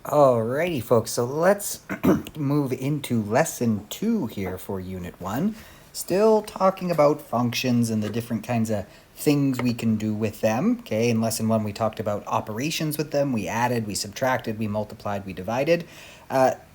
Alrighty, folks, so let's move into lesson 2 here for unit 1. Still talking about functions and the different kinds of things we can do with them. Okay, in lesson 1 we talked about operations with them. We added, we subtracted, we multiplied, we divided.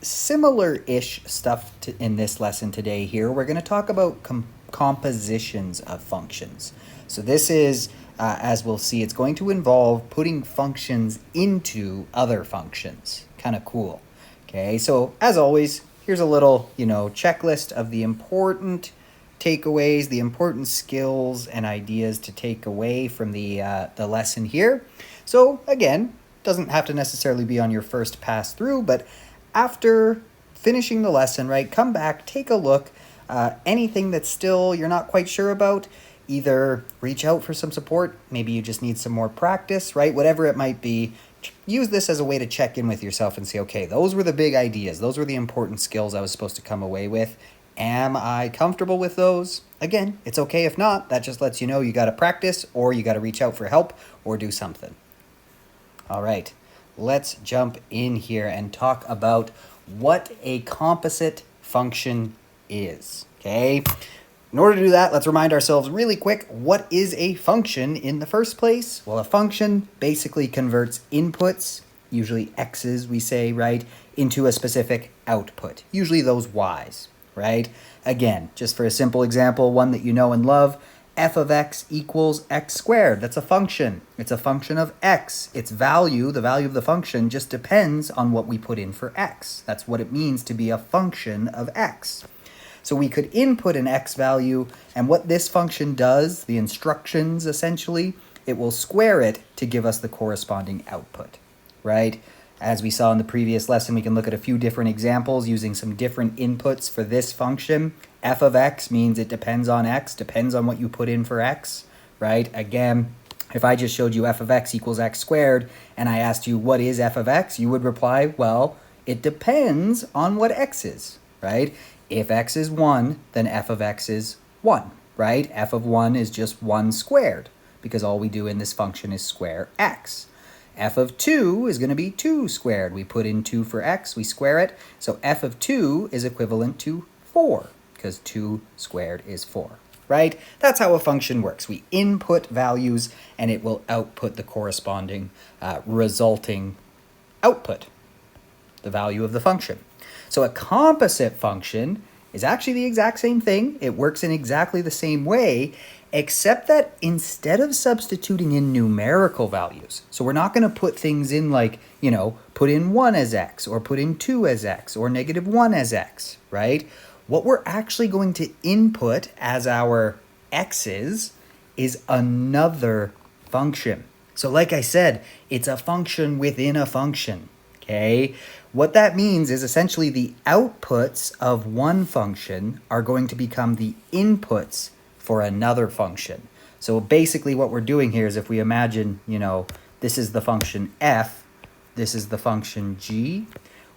Similar-ish stuff in this lesson today here. We're going to talk about compositions of functions. So this is, as we'll see, it's going to involve putting functions into other functions. Kind of cool. Okay, so as always, here's a little, checklist of the important takeaways, the important skills and ideas to take away from the lesson here. So again, doesn't have to necessarily be on your first pass through, but after finishing the lesson, right, come back, take a look. Anything that still you're not quite sure about, either reach out for some support, maybe you just need some more practice, right? Whatever it might be, use this as a way to check in with yourself and say, okay, those were the big ideas. Those were the important skills I was supposed to come away with. Am I comfortable with those? Again, it's okay if not. That just lets you know you got to practice or you got to reach out for help or do something. All right, let's jump in here and talk about what a composite function is, okay? In order to do that, let's remind ourselves really quick, what is a function in the first place? Well, a function basically converts inputs, usually x's we say, right, into a specific output, usually those y's, right? Again, just for a simple example, one that you know and love, f of x equals x squared. That's a function. It's a function of x. Its value, the value of the function, just depends on what we put in for x. That's what it means to be a function of x. So we could input an x value, and what this function does, the instructions essentially, it will square it to give us the corresponding output, right? As we saw in the previous lesson, we can look at a few different examples using some different inputs for this function. F of x means it depends on x, depends on what you put in for x, right? Again, if I just showed you f of x equals x squared, and I asked you what is f of x, you would reply, well, it depends on what x is, right? If x is 1, then f of x is 1, right? F of 1 is just 1 squared, because all we do in this function is square x. F of 2 is going to be 2 squared. We put in 2 for x, we square it. So f of 2 is equivalent to 4, because 2 squared is 4, right? That's how a function works. We input values, and it will output the corresponding resulting output, the value of the function. So a composite function is actually the exact same thing. It works in exactly the same way, except that instead of substituting in numerical values, so we're not going to put things in like, put in 1 as x, or put in 2 as x, or -1 as x, right? What we're actually going to input as our x's is another function. So like I said, it's a function within a function, okay? What that means is essentially the outputs of one function are going to become the inputs for another function. So basically what we're doing here is, if we imagine, this is the function f, this is the function g,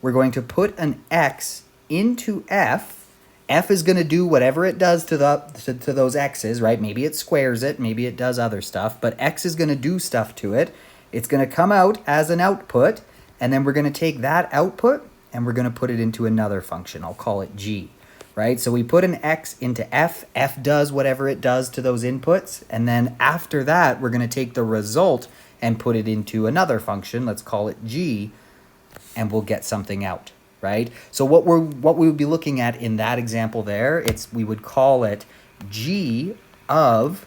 we're going to put an x into f. F is going to do whatever it does to those x's, right? Maybe it squares it, maybe it does other stuff, but x is going to do stuff to it. It's going to come out as an output, and then we're going to take that output and we're going to put it into another function. I'll call it g, right? So we put an x into f. F does whatever it does to those inputs. And then after that, we're going to take the result and put it into another function. Let's call it g, and we'll get something out, right? So what we would be looking at in that example there, we would call it g of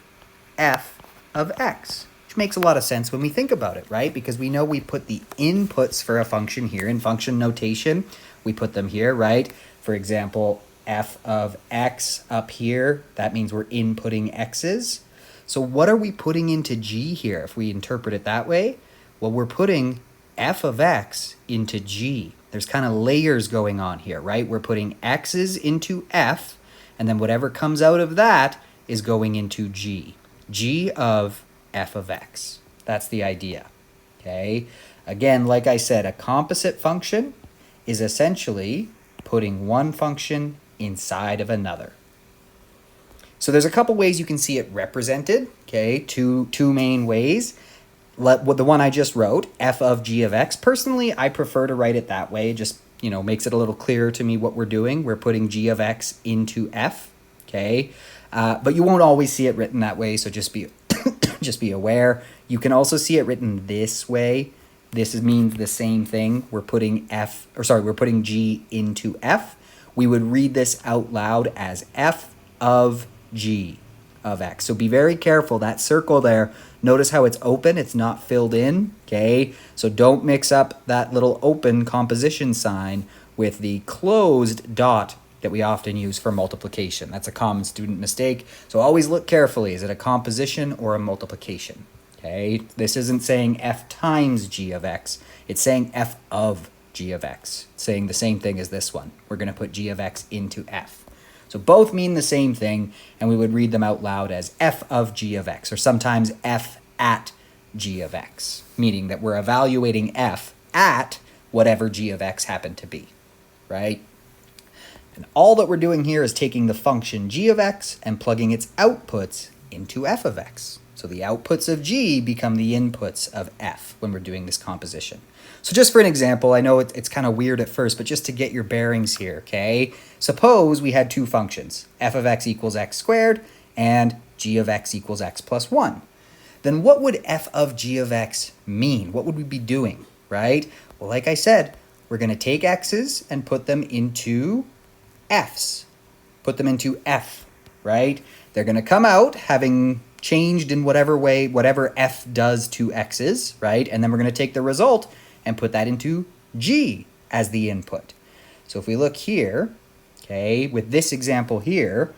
f of x. Makes a lot of sense when we think about it, right? Because we know we put the inputs for a function here in function notation. We put them here, right? For example, f of x up here, that means we're inputting x's. So what are we putting into g here if we interpret it that way? Well, we're putting f of x into g. There's kind of layers going on here, right? We're putting x's into f, and then whatever comes out of that is going into g. G of f of x. That's the idea, okay? Again, like I said, a composite function is essentially putting one function inside of another. So there's a couple ways you can see it represented, okay? Two main ways. the one I just wrote, f of g of x. Personally, I prefer to write it that way. Just, makes it a little clearer to me what we're doing. We're putting g of x into f, okay? But you won't always see it written that way, so just be just be aware. You can also see it written this way. This means the same thing. We're putting we're putting g into f. We would read this out loud as f of g of x. So be very careful. That circle there, notice how it's open. It's not filled in, okay? So don't mix up that little open composition sign with the closed dot that we often use for multiplication. That's a common student mistake. So always look carefully. Is it a composition or a multiplication? Okay, this isn't saying f times g of x. It's saying f of g of x. It's saying the same thing as this one. We're going to put g of x into f. So both mean the same thing, and we would read them out loud as f of g of x, or sometimes f at g of x, meaning that we're evaluating f at whatever g of x happened to be, right? And all that we're doing here is taking the function g of x and plugging its outputs into f of x. So the outputs of g become the inputs of f when we're doing this composition. So just for an example, I know it's kind of weird at first, but just to get your bearings here, okay? Suppose we had two functions, f of x equals x squared and g of x equals x plus 1. Then what would f of g of x mean? What would we be doing, right? Well, like I said, we're going to take x's and put them into f's. Put them into f, right? They're going to come out having changed in whatever way, whatever f does to x's, right? And then we're going to take the result and put that into g as the input. So if we look here, okay, with this example here,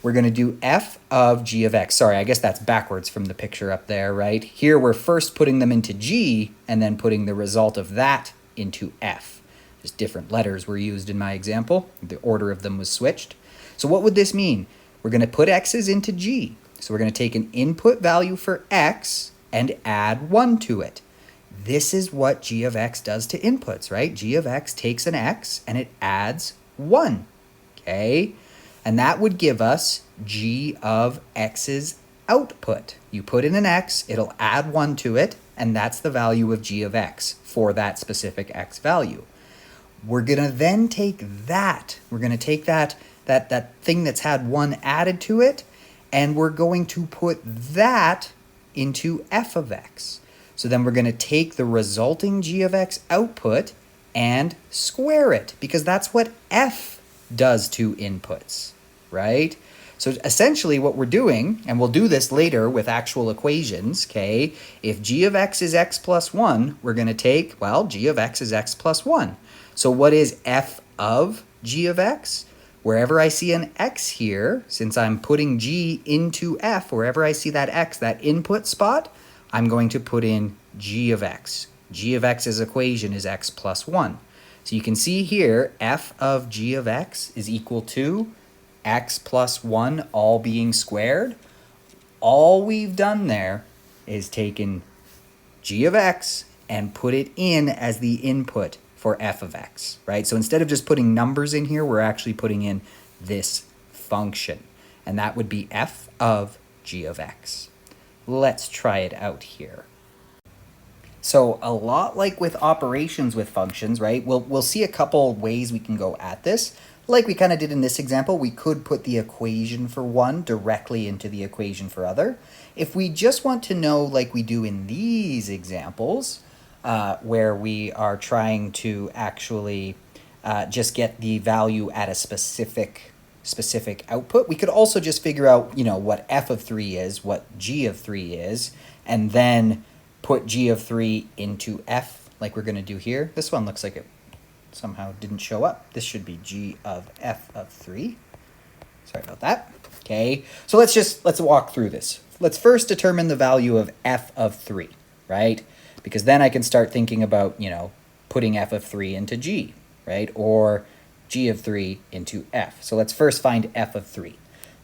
we're going to do f of g of x. Sorry, I guess that's backwards from the picture up there, right? Here we're first putting them into g and then putting the result of that into f. Just different letters were used in my example. The order of them was switched. So what would this mean? We're going to put x's into g. So we're going to take an input value for x and add 1 to it. This is what g of x does to inputs, right? G of x takes an x and it adds 1, okay? And that would give us g of x's output. You put in an x, it'll add 1 to it, and that's the value of g of x for that specific x value. We're going to then take that. We're going to take that thing that's had 1 added to it, and we're going to put that into f of x. So then we're going to take the resulting g of x output and square it, because that's what f does to inputs, right? So essentially what we're doing, and we'll do this later with actual equations, okay? If g of x is x plus 1, we're going to take, well, g of x is x plus 1. So what is f of g of x? Wherever I see an x here, since I'm putting g into f, wherever I see that x, that input spot, I'm going to put in g of x. G of x's equation is x plus 1. So you can see here, f of g of x is equal to x plus 1 all being squared. All we've done there is taken g of x and put it in as the input for f of x, right? So instead of just putting numbers in here, we're actually putting in this function. And that would be f of g of x. Let's try it out here. So a lot like with operations with functions, right? We'll see a couple ways we can go at this. Like we kind of did in this example, we could put the equation for one directly into the equation for other. If we just want to know, like we do in these examples, where we are trying to actually just get the value at a specific output, we could also just figure out, what f of 3 is, what g of 3 is, and then put g of 3 into f like we're going to do here. This one looks like it somehow didn't show up. This should be g of f of 3. Sorry about that. Okay, so let's walk through this. Let's first determine the value of f of 3, right? Because then I can start thinking about, putting f of 3 into g, right? Or g of 3 into f. So let's first find f of 3.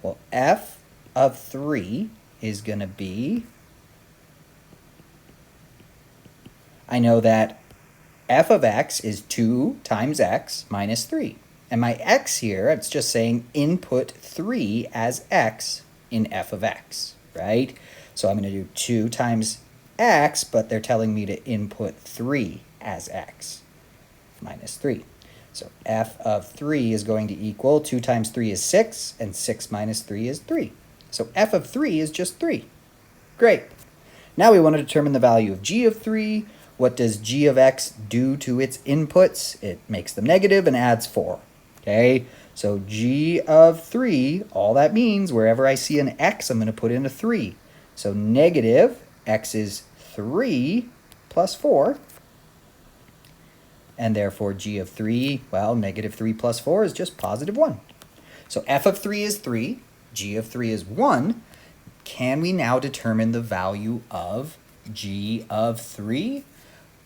Well, f of 3 is going to be, I know that f of x is 2 times x minus 3. And my x here, it's just saying input 3 as x in f of x, right? So I'm going to do 2 times x, but they're telling me to input 3 as x, minus 3. So f of 3 is going to equal 2 times 3 is 6, and 6 minus 3 is 3. So f of 3 is just 3. Great. Now we want to determine the value of g of 3. What does g of x do to its inputs? It makes them negative and adds 4. Okay, so g of 3, all that means, wherever I see an x, I'm going to put in a 3. So negative x is 3 plus 4. And therefore g of 3, well, negative 3 plus 4 is just positive 1. So f of 3 is 3, g of 3 is 1. Can we now determine the value of g of 3?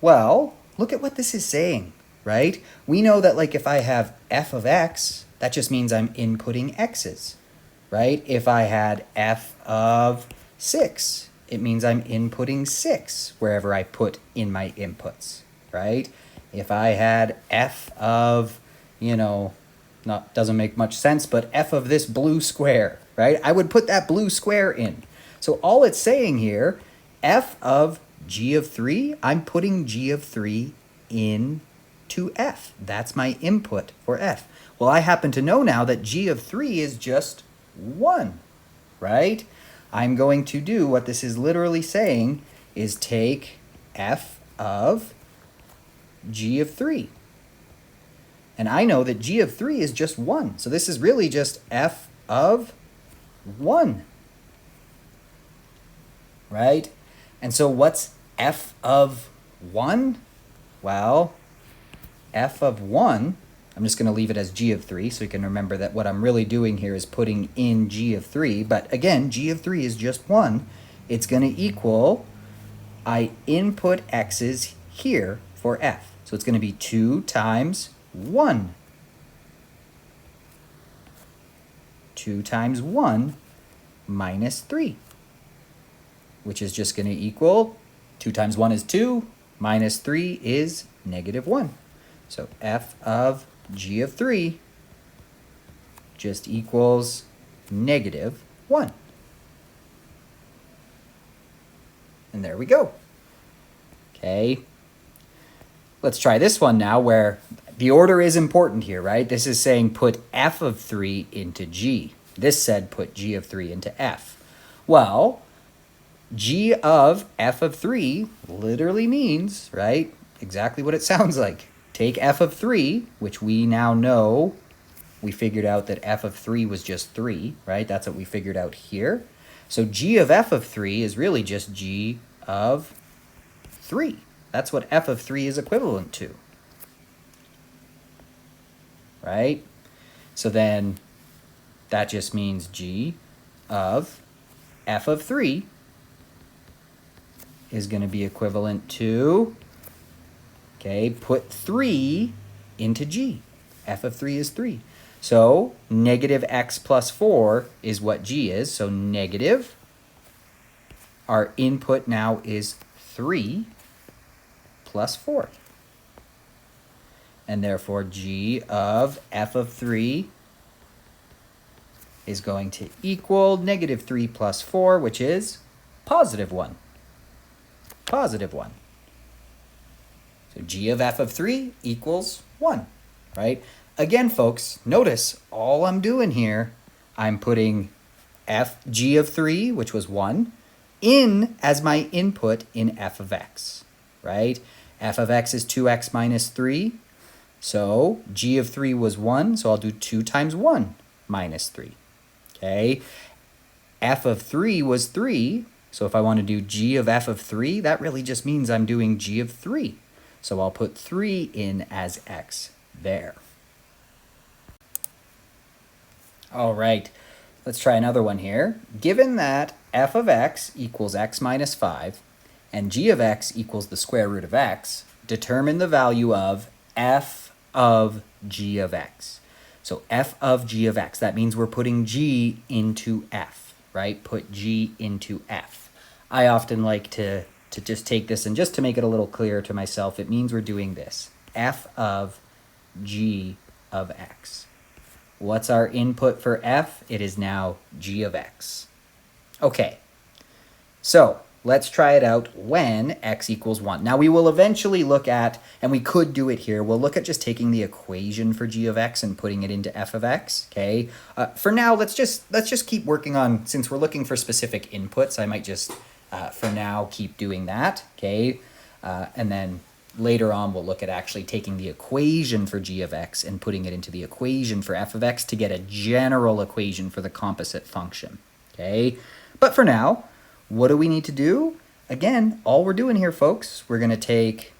Well, look at what this is saying, right? We know that, like, if I have f of x, that just means I'm inputting x's, right? If I had f of 6, it means I'm inputting 6 wherever I put in my inputs, right? If I had f of, doesn't make much sense, but f of this blue square, right? I would put that blue square in. So all it's saying here, f of g of 3, I'm putting g of 3 into f. That's my input for f. Well, I happen to know now that g of 3 is just 1, right? I'm going to do what this is literally saying is take f of g of 3. And I know that g of 3 is just 1. So this is really just f of 1. Right? And so what's f of 1? Well, f of 1, I'm just going to leave it as g of 3 so you can remember that what I'm really doing here is putting in g of 3. But again, g of 3 is just 1. It's going to equal, I input x's here for f. So it's going to be 2 times 1. 2 times 1 minus 3, which is just going to equal 2 times 1 is 2, minus 3 is negative 1. So f of g of 3 just equals negative 1. And there we go. Okay. Let's try this one now where the order is important here, right? This is saying put f of 3 into g. This said put g of 3 into f. Well, g of f of 3 literally means, right, exactly what it sounds like. Take f of 3, which we now know, we figured out that f of 3 was just 3, right? That's what we figured out here. So g of f of 3 is really just g of 3. That's what f of 3 is equivalent to, right? So then that just means g of f of 3 is going to be equivalent to, okay, put 3 into g. F of 3 is 3. So negative x plus 4 is what g is. So negative, our input now is 3 plus 4. And therefore g of f of 3 is going to equal negative 3 plus 4, which is positive 1. Positive 1. So g of f of 3 equals 1, right? Again, folks, notice all I'm doing here, I'm putting g of 3, which was 1, in as my input in f of x, right? F of x is 2x minus 3. So g of 3 was 1, so I'll do 2 times 1 minus 3. Okay? F of 3 was 3, so if I want to do g of f of 3, that really just means I'm doing g of 3. So I'll put 3 in as x there. All right, let's try another one here. Given that f of x equals x minus 5 and g of x equals the square root of x, determine the value of f of g of x. So f of g of x, that means we're putting g into f, right? Put g into f. I often like to just take this, and just to make it a little clearer to myself, it means we're doing this. F of g of x. What's our input for f? It is now g of x. Okay, so let's try it out when x equals 1. Now we will eventually look at, and we could do it here, we'll look at just taking the equation for g of x and putting it into f of x, okay? For now, let's just keep working on, since we're looking for specific inputs, I might just, for now, keep doing that, okay? And then later on, we'll look at actually taking the equation for g of x and putting it into the equation for f of x to get a general equation for the composite function, okay? But for now, what do we need to do? Again, all we're doing here, folks, we're going to take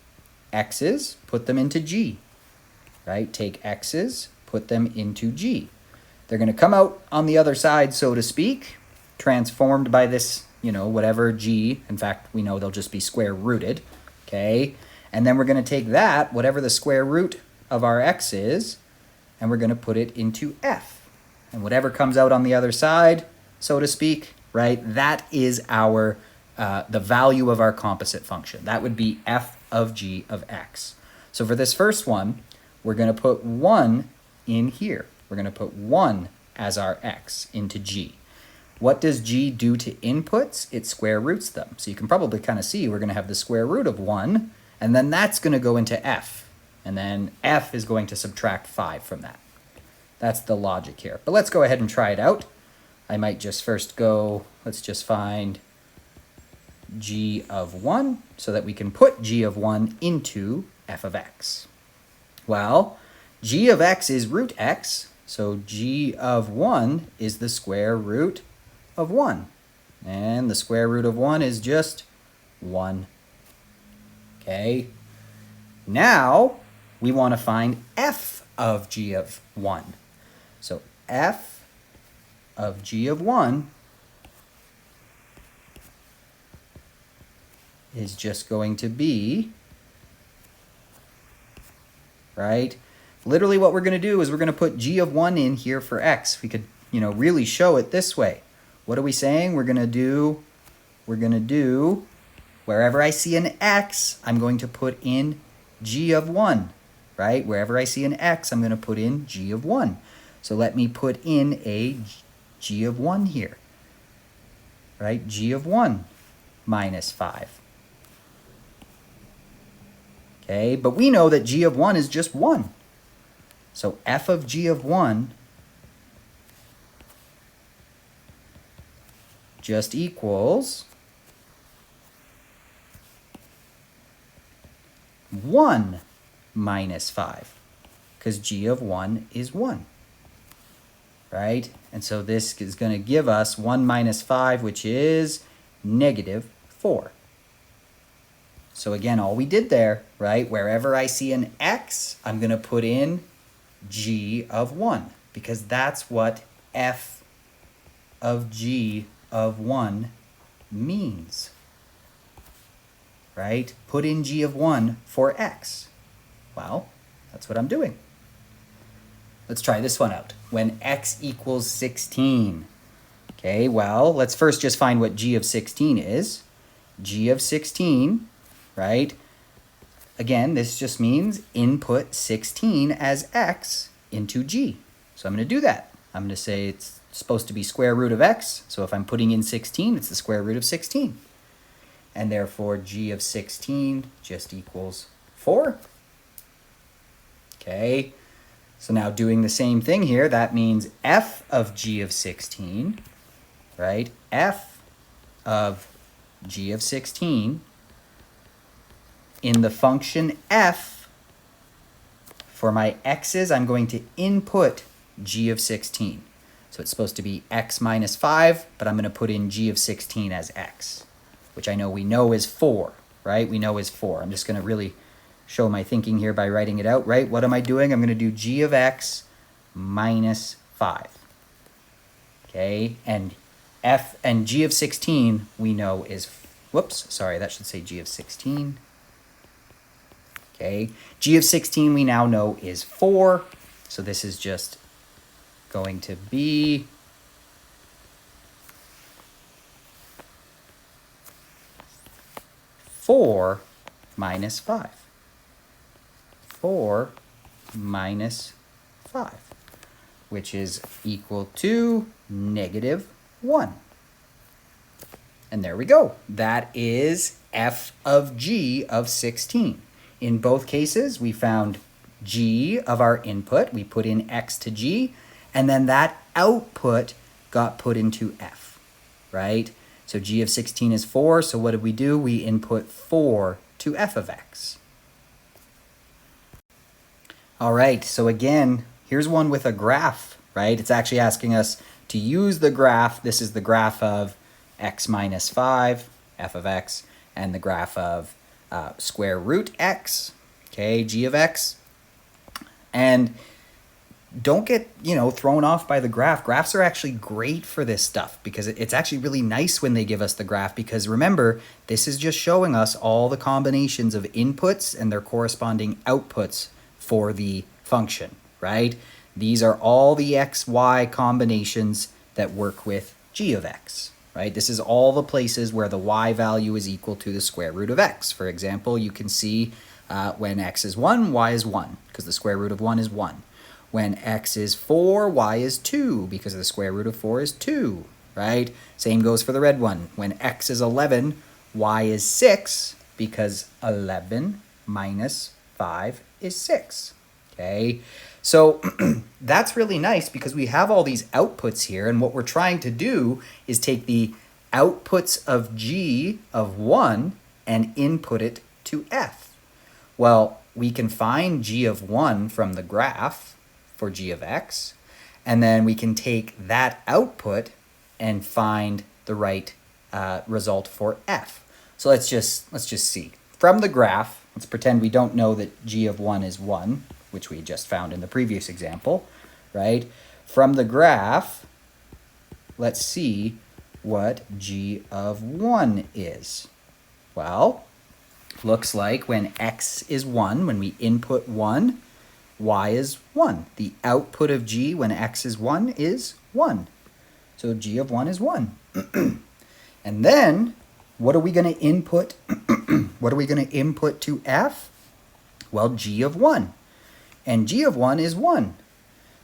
x's, put them into g, right? Take x's, put them into g. They're going to come out on the other side, so to speak, transformed by this, you know, whatever g. In fact, we know they'll just be square rooted, okay? And then we're going to take that, whatever the square root of our x is, and we're going to put it into f. And whatever comes out on the other side, so to speak, right, that is our, the value of our composite function. That would be f of g of x. So for this first one, we're going to put 1 in here. We're going to put 1 as our x into g. What does g do to inputs? It square roots them. So you can probably kind of see we're going to have the square root of 1, and then that's going to go into f. And then f is going to subtract 5 from that. That's the logic here. But let's go ahead and try it out. I might just first go, let's just find g of 1 so that we can put g of 1 into f of x. Well, g of x is root x, so g of 1 is the square root of 1. And the square root of 1 is just 1. Okay. Now, we want to find f of g of 1. So f of g of 1 is just going to be, right? Literally what we're going to do is we're going to put g of 1 in here for x. We could, you know, really show it this way. What are we saying? We're going to do, wherever I see an x, I'm going to put in g of 1, right? Wherever I see an x, I'm going to put in g of 1. So let me put in a g of 1 here, right? G of 1 minus 5. Okay, but we know that g of 1 is just 1. So f of g of 1 just equals 1 minus 5, because g of 1 is 1. Right? And so this is going to give us 1 minus 5, which is negative 4. So again, all we did there, right? Wherever I see an x, I'm going to put in g of 1, because that's what f of g of 1 means. Right? Put in g of 1 for x. Well, that's what I'm doing. Let's try this one out. When x equals 16. Okay, well, let's first just find what g of 16 is. G of 16, right? Again, this just means input 16 as x into g. So I'm going to do that. I'm going to say it's supposed to be square root of x. So if I'm putting in 16, it's the square root of 16. And therefore, g of 16 just equals 4. Okay. So now doing the same thing here, that means f of g of 16, right? F of g of 16 in the function f, for my x's, I'm going to input g of 16. So it's supposed to be x minus 5, but I'm going to put in g of 16 as x, which we know is 4, right? We know is 4. I'm just going to really show my thinking here by writing it out, right? What am I doing? I'm going to do g of x minus 5. Okay, and f and g of 16 we know is, whoops, sorry, that should say g of 16. Okay, g of 16 we now know is 4, so this is just going to be four minus 5. 4 minus 5, which is equal to negative 1. And there we go. That is f of g of 16. In both cases, we found g of our input. We put in x to g, and then that output got put into f, right? So g of 16 is 4, so what did we do? We input 4 to f of x. All right, so again, here's one with a graph, right? It's actually asking us to use the graph. This is the graph of x minus 5, f of x, and the graph of square root x, okay, g of x. And don't get, thrown off by the graph. Graphs are actually great for this stuff because it's actually really nice when they give us the graph, because remember, this is just showing us all the combinations of inputs and their corresponding outputs for the function, right? These are all the xy combinations that work with g of x, right? This is all the places where the y value is equal to the square root of x. For example, you can see when x is 1, y is 1, because the square root of 1 is 1. When x is 4, y is 2, because the square root of 4 is 2, right? Same goes for the red one. When x is 11, y is 6, because 11 minus 5 is 6, okay? So that's really nice because we have all these outputs here, and what we're trying to do is take the outputs of g of 1 and input it to f. Well, we can find g of 1 from the graph for g of x, and then we can take that output and find the right result for f. So let's just see. From the graph, let's pretend we don't know that g of 1 is 1, which we just found in the previous example, right? From the graph, let's see what g of 1 is. Well, looks like when x is 1, when we input 1, y is 1. The output of g when x is 1 is 1. So g of 1 is 1. And then, what are we going to input? What are we going to input to f? Well, g of 1. And g of 1 is 1.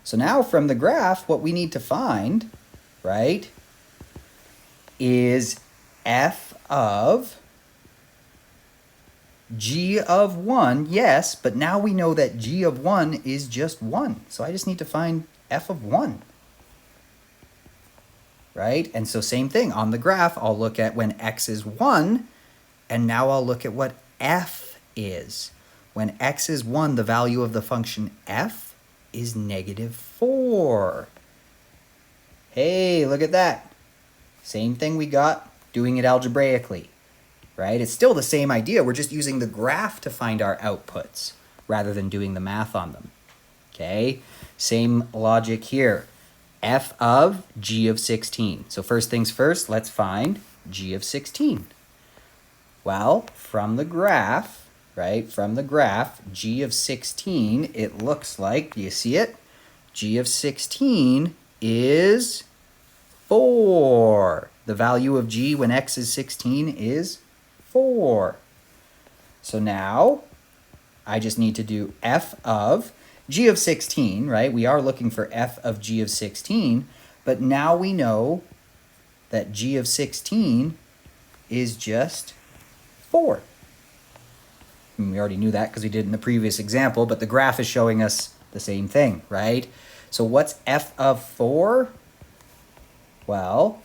So now from the graph, what we need to find, right, is f of g of 1, yes, but now we know that g of 1 is just 1. So I just need to find f of 1, right? And so same thing, on the graph, I'll look at when x is 1, and now I'll look at what f is. When x is 1, the value of the function f is -4. Hey, look at that. Same thing we got doing it algebraically, right? It's still the same idea. We're just using the graph to find our outputs rather than doing the math on them, okay? Same logic here. F of g of 16. So first things first, let's find g of 16. Well, from the graph, right, from the graph, g of 16, it looks like, do you see it? G of 16 is 4. The value of g when x is 16 is 4. So now I just need to do f of g of 16, right? We are looking for f of g of 16, but now we know that g of 16 is just 4. And we already knew that because we did in the previous example, but the graph is showing us the same thing, right? So what's f of 4? Well,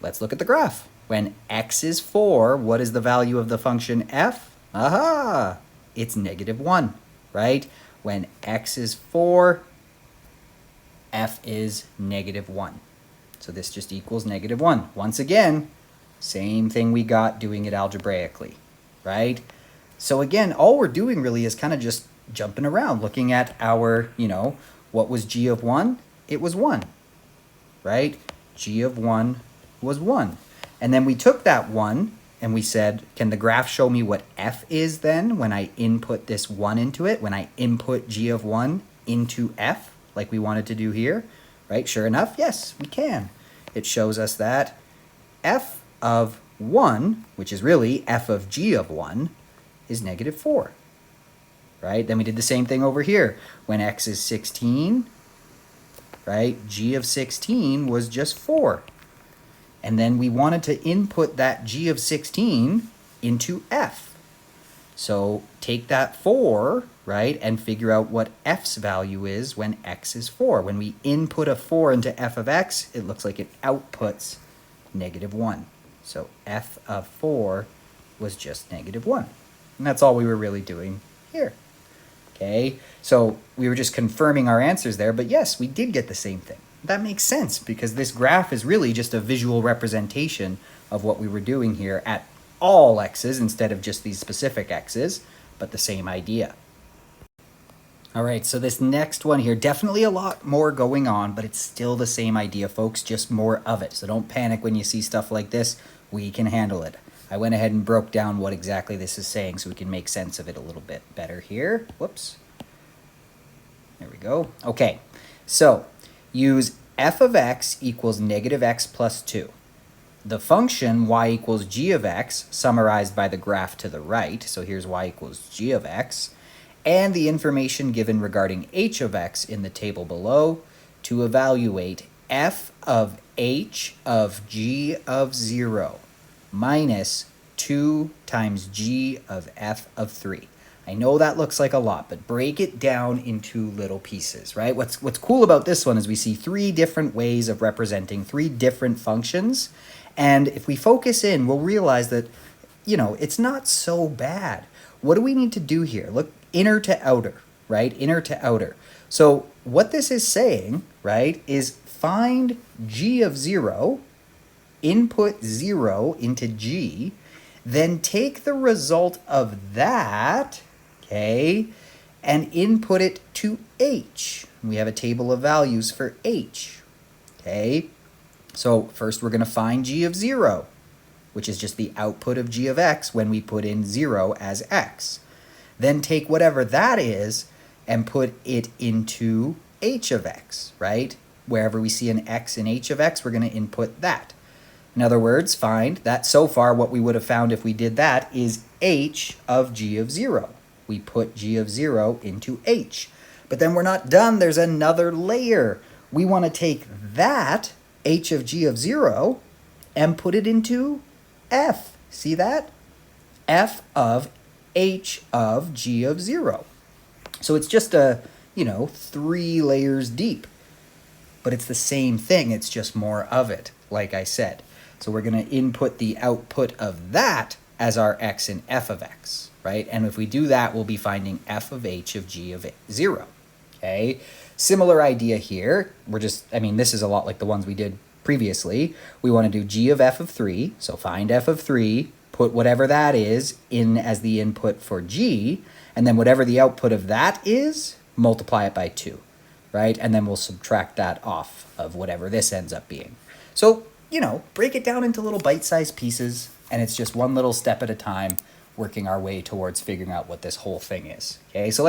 let's look at the graph. When x is 4, what is the value of the function f? Aha! It's -1, right? When x is 4, f is -1. So this just equals -1. Once again, same thing we got doing it algebraically, right? So again, all we're doing really is kind of just jumping around, looking at our, what was g of 1? It was 1, right? G of 1 was 1. And then we took that 1 and we said, can the graph show me what f is then when I input this 1 into it, when I input g of 1 into f, like we wanted to do here, right? Sure enough, yes, we can. It shows us that f of 1, which is really f of g of 1, is -4, right? Then we did the same thing over here. When x is 16, right, g of 16 was just 4. And then we wanted to input that g of 16 into f. So take that 4, right, and figure out what f's value is when x is 4. When we input a 4 into f of x, it looks like it outputs -1. So f of 4 was just -1. And that's all we were really doing here. Okay, so we were just confirming our answers there, but yes, we did get the same thing. That makes sense because this graph is really just a visual representation of what we were doing here at all x's instead of just these specific x's, but the same idea. All right, so this next one here, definitely a lot more going on, but it's still the same idea, folks, just more of it. So don't panic when you see stuff like this. We can handle it. I went ahead and broke down what exactly this is saying so we can make sense of it a little bit better here. Whoops. There we go. Okay, so use f of x equals -x plus 2. The function y equals g of x, summarized by the graph to the right, so here's y equals g of x, and the information given regarding h of x in the table below to evaluate f of h of g of 0 minus 2 times g of f of 3. I know that looks like a lot, but break it down into little pieces, right? What's cool about this one is we see 3 different ways of representing 3 different functions. And if we focus in, we'll realize that, it's not so bad. What do we need to do here? Look, inner to outer, right? Inner to outer. So what this is saying, right, is find g of 0, input 0 into g, then take the result of that, okay, and input it to h. We have a table of values for h, okay? So first we're going to find g of 0, which is just the output of g of x when we put in 0 as x. Then take whatever that is and put it into h of x, right? Wherever we see an x in h of x, we're going to input that. In other words, find that so far what we would have found if we did that is h of g of 0. We put g of 0 into h. But then we're not done. There's another layer. We want to take that, h of g of 0, and put it into f. See that? F of h of g of 0. So it's just 3 layers deep. But it's the same thing. It's just more of it, like I said. So we're going to input the output of that as our x in f of x, right? And if we do that, we'll be finding f of h of g of 0, okay? Similar idea here. This is a lot like the ones we did previously. We want to do g of f of 3, so find f of 3, put whatever that is in as the input for g, and then whatever the output of that is, multiply it by 2, right? And then we'll subtract that off of whatever this ends up being. So, break it down into little bite-sized pieces, and it's just one little step at a time, working our way towards figuring out what this whole thing is, okay? So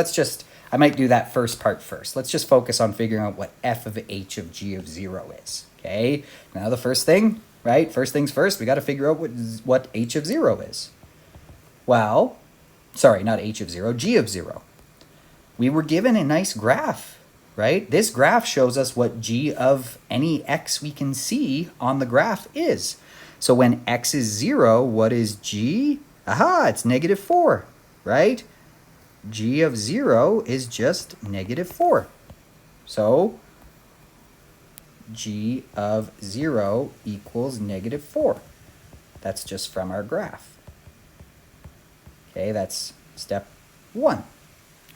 I might do that first part first. Let's just focus on figuring out what f of h of g of 0 is, okay? Now the first thing, right? First things first, we got to figure out what h of 0 is. Well, sorry, not h of 0, g of 0. We were given a nice graph, right? This graph shows us what g of any x we can see on the graph is. So when x is 0, what is g? Aha, it's -4, right? G of 0 is just -4. So g of 0 equals -4. That's just from our graph. Okay, that's step 1.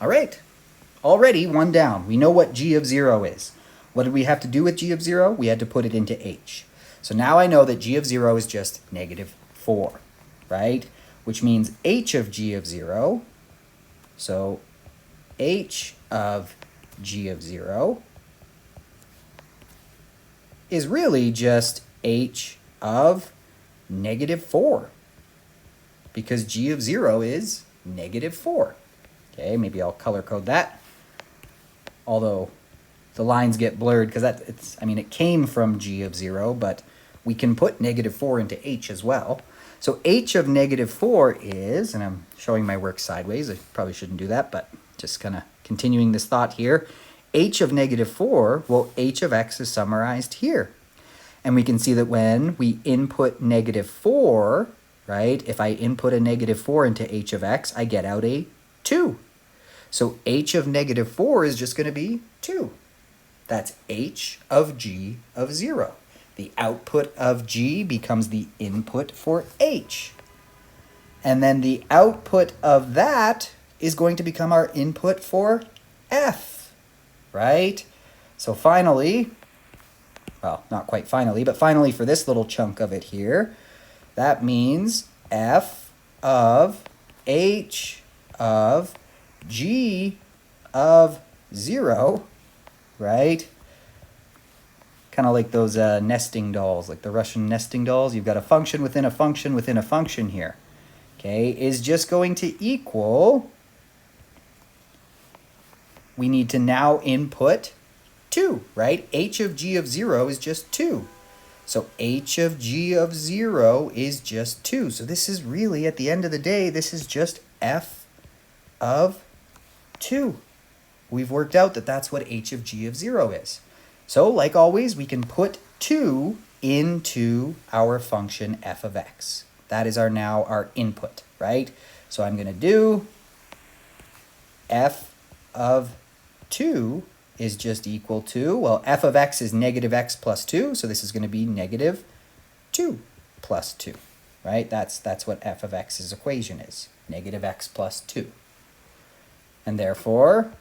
All right. Already 1 down. We know what g of 0 is. What did we have to do with g of 0? We had to put it into h. So now I know that g of 0 is just -4, right? Which means h of g of 0, so h of g of 0 is really just h of -4, because g of 0 is -4. Okay, maybe I'll color code that. Although the lines get blurred because it came from g of 0, but we can put -4 into h as well. So h of -4 is, and I'm showing my work sideways, I probably shouldn't do that, but just kind of continuing this thought here. H of -4, well, h of x is summarized here. And we can see that when we input -4, right, if I input a -4 into h of x, I get out a 2. So h of -4 is just going to be 2. That's h of g of 0. The output of g becomes the input for h. And then the output of that is going to become our input for f, right? So finally, well, not quite finally, but finally for this little chunk of it here, that means f of h of g of 0, right? Kind of like those nesting dolls, like the Russian nesting dolls. You've got a function within a function within a function here, okay, is just going to equal, we need to now input 2, right? H of g of 0 is just 2. So h of g of 0 is just 2. So this is really, at the end of the day, this is just f of 2. We've worked out that that's what h of g of 0 is. So like always, we can put 2 into our function f of x. That is now our input, right? So I'm going to do f of 2 is just equal to, well, f of x is -x plus 2, so this is going to be -2 plus 2, right? That's what f of x's equation is, -x plus 2. And therefore,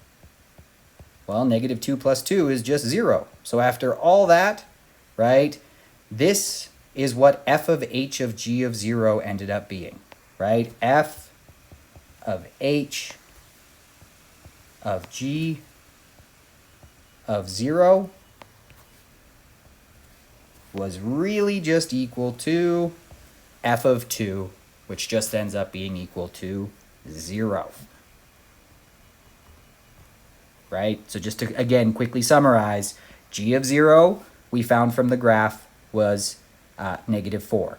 well, -2 plus 2 is just 0. So after all that, right, this is what f of h of g of 0 ended up being, right? F of h of g of 0 was really just equal to f of 2, which just ends up being equal to 0. Right? So just to, again, quickly summarize, g of 0 we found from the graph was -4.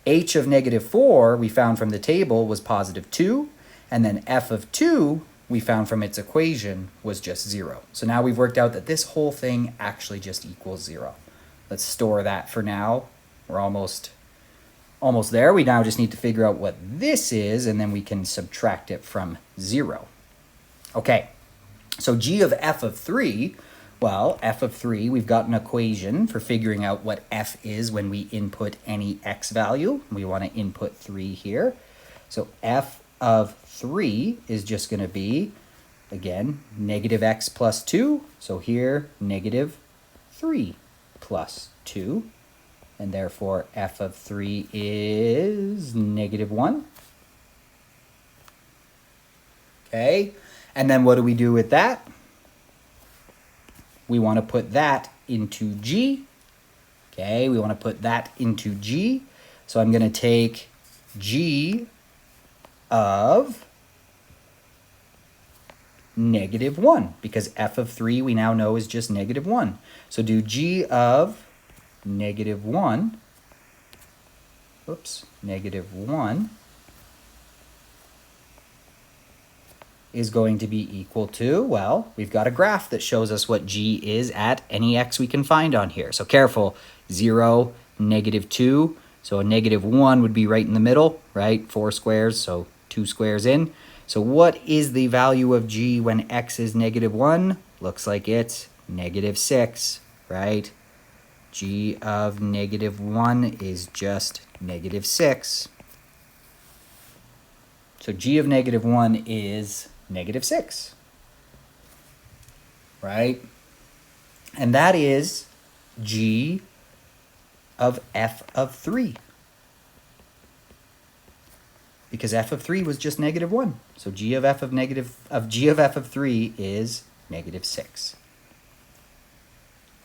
H of -4 we found from the table was +2, and then f of 2 we found from its equation was just 0. So now we've worked out that this whole thing actually just equals 0. Let's store that for now. We're almost there. We now just need to figure out what this is, and then we can subtract it from 0. Okay, so g of f of 3, well, f of 3, we've got an equation for figuring out what f is when we input any x value. We want to input 3 here. So f of 3 is just going to be, again, -x plus 2. So here, -3 plus 2. And therefore, f of 3 is -1. Okay, and then what do we do with that? We want to put that into g. Okay, we want to put that into g. So I'm going to take g of -1, because f of 3 we now know is just -1. So do g of -1, -1 is going to be equal to, well, we've got a graph that shows us what g is at any x we can find on here. So careful, 0, -2, so a -1 would be right in the middle, right? 4 squares, so 2 squares in. So what is the value of g when x is -1? Looks like it's -6, right? G of -1 is just -6. So g of -1 is -6, right? And that is g of f of 3. Because f of 3 was just -1. So g of f of g of f of 3 is -6.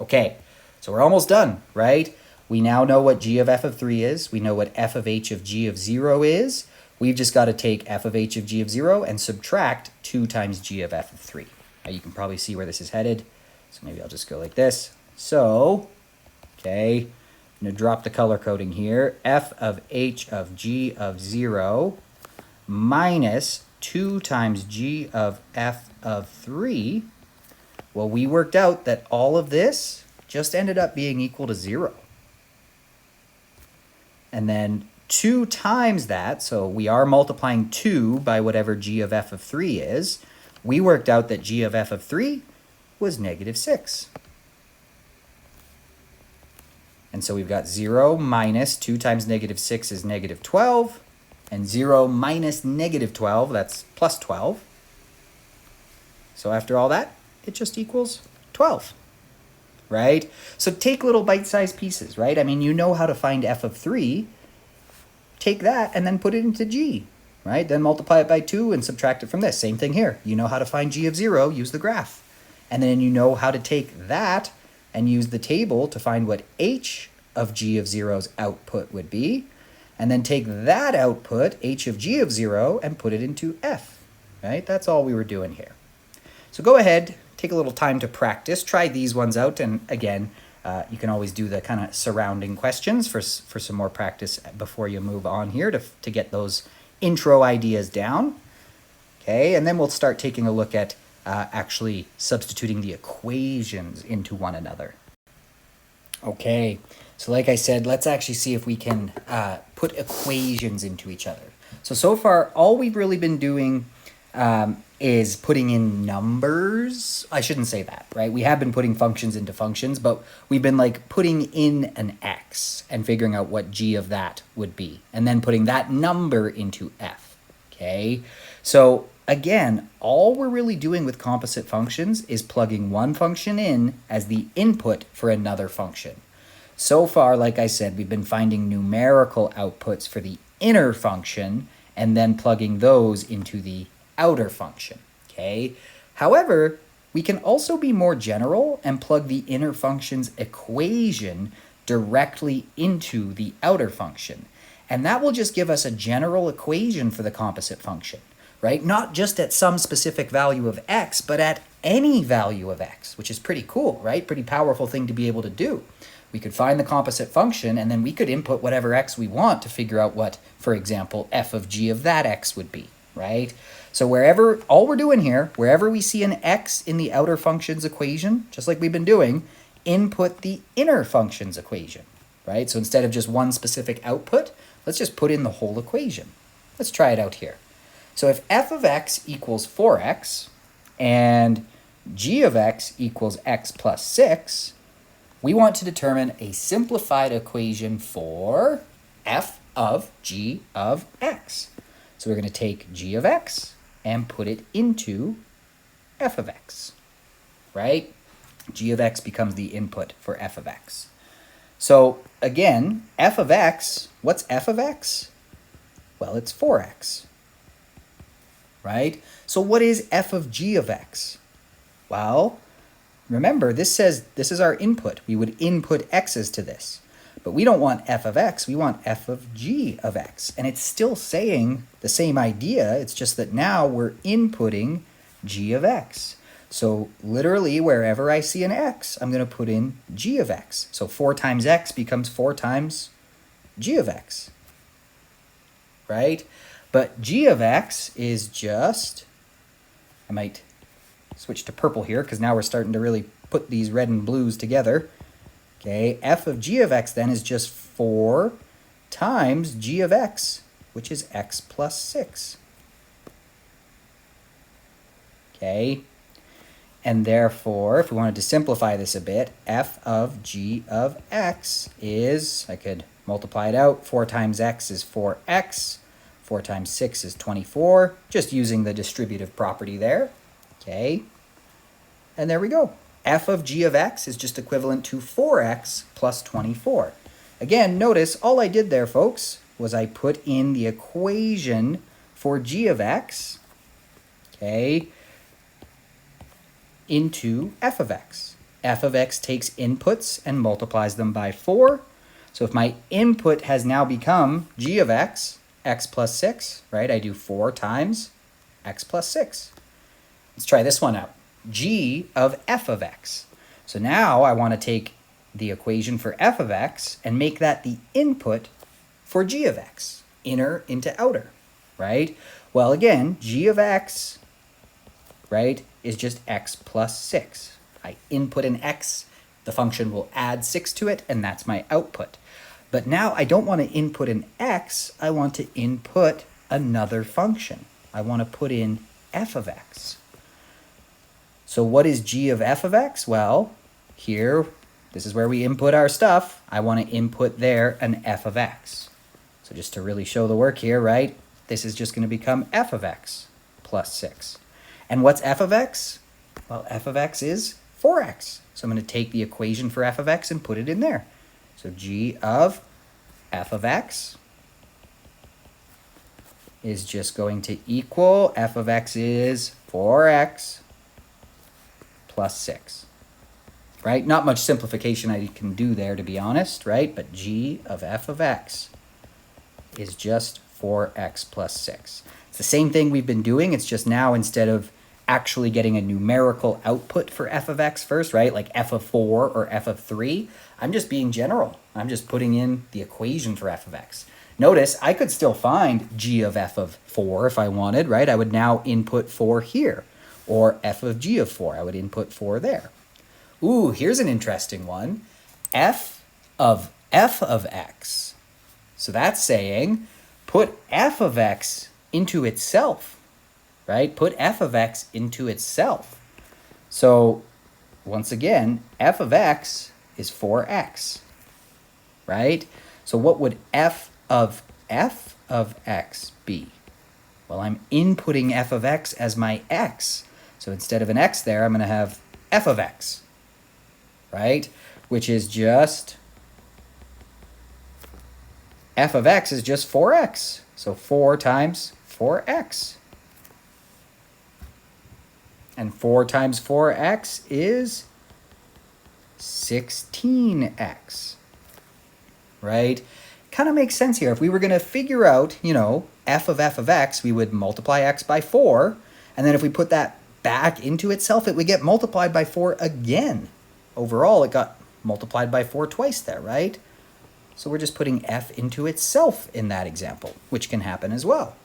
Okay, so we're almost done, right? We now know what g of f of 3 is. We know what f of h of g of 0 is. We've just got to take f of h of g of 0 and subtract 2 times g of f of 3. Now you can probably see where this is headed. So maybe I'll just go like this. So, okay, I'm going to drop the color coding here. F of h of g of 0 minus 2 times g of f of 3. Well, we worked out that all of this just ended up being equal to 0. and then 2 times that, so we are multiplying 2 by whatever g of f of 3 is, we worked out that g of f of 3 was negative 6. And so we've got 0 minus 2 times negative 6 is negative 12, and 0 minus negative 12, that's plus 12. So after all that, it just equals 12, right? So take little bite-sized pieces, right? I mean, you know how to find f of 3. Take that and then put it into g, right? Then multiply it by 2 and subtract it from this. Same thing here. You know how to find g of 0, use the graph. And then you know how to take that and use the table to find what h of g of 0's output would be. And then take that output, h of g of 0, and put it into f, right? That's all we were doing here. So go ahead, take a little time to practice. Try these ones out. And again, you can always do the kind of surrounding questions for some more practice before you move on here to get those intro ideas down. Okay, and then we'll start taking a look at actually substituting the equations into one another. Okay, so like I said, let's actually see if we can put equations into each other. So far, all we've really been doing is putting in numbers. I shouldn't say that, right? We have been putting functions into functions, but we've been like putting in an x and figuring out what g of that would be, and then putting that number into f, okay? So again, all we're really doing with composite functions is plugging one function in as the input for another function. So far, like I said, we've been finding numerical outputs for the inner function and then plugging those into the outer function, okay? However, we can also be more general and plug the inner function's equation directly into the outer function. And that will just give us a general equation for the composite function, right? Not just at some specific value of x, but at any value of x, which is pretty cool, right? Pretty powerful thing to be able to do. We could find the composite function, and then we could input whatever x we want to figure out what, for example, f of g of that x would be, right? So wherever, all we're doing here, wherever we see an x in the outer function's equation, just like we've been doing, input the inner function's equation, right? So instead of just one specific output, let's just put in the whole equation. Let's try it out here. So if f of x equals 4x and g of x equals x plus 6, we want to determine a simplified equation for f of g of x. So we're going to take g of x and put it into f of x, right? G of x becomes the input for f of x. So again, f of x, what's f of x? Well, it's 4x, right? So what is f of g of x? Well, remember, this says this is our input. We would input x's to this. But we don't want f of x, we want f of g of x. And it's still saying the same idea, it's just that now we're inputting g of x. So literally, wherever I see an x, I'm going to put in g of x. So 4 times x becomes 4 times g of x, right? But g of x is just, I might switch to purple here because now we're starting to really put these red and blues together. Okay, f of g of x then is just 4 times g of x, which is x plus 6. Okay, and therefore, if we wanted to simplify this a bit, f of g of x is, I could multiply it out, 4 times x is 4x, 4 times 6 is 24, just using the distributive property there. Okay, and there we go. F of g of x is just equivalent to 4x plus 24. Again, notice all I did there, folks, was I put in the equation for g of x, okay, into f of x. F of x takes inputs and multiplies them by 4. So if my input has now become g of x, x plus 6, right? I do 4 times x plus 6. Let's try this one out. G of f of x. So now I want to take the equation for f of x and make that the input for g of x, inner into outer, right? Well, again, g of x, right, is just x plus 6. I input an x, the function will add 6 to it, and that's my output. But now I don't want to input an x, I want to input another function. I want to put in f of x. So what is g of f of x? Well, here, this is where we input our stuff. I want to input there an f of x. So just to really show the work here, right? This is just going to become f of x plus 6. And what's f of x? Well, f of x is 4x. So I'm going to take the equation for f of x and put it in there. So g of f of x is just going to equal, f of x is 4x plus 6. Right? Not much simplification I can do there, to be honest, right? But g of f of x is just 4x plus 6. It's the same thing we've been doing. It's just now instead of actually getting a numerical output for f of x first, right? Like f of 4 or f of 3, I'm just being general. I'm just putting in the equation for f of x. Notice I could still find g of f of 4 if I wanted, right? I would now input 4 here. Or f of g of 4, I would input 4 there. Ooh, here's an interesting one. F of x. So that's saying put f of x into itself, right? Put f of x into itself. So once again, f of x is 4x, right? So what would f of x be? Well, I'm inputting f of x as my x. So instead of an x there, I'm going to have f of x, right? Which is just, f of x is just 4x. So 4 times 4x. And 4 times 4x is 16x, right? Kind of makes sense here. If we were going to figure out, f of x, we would multiply x by 4. And then if we put that back into itself, it would get multiplied by 4 again. Overall, it got multiplied by 4 twice there, right? So we're just putting f into itself in that example, which can happen as well.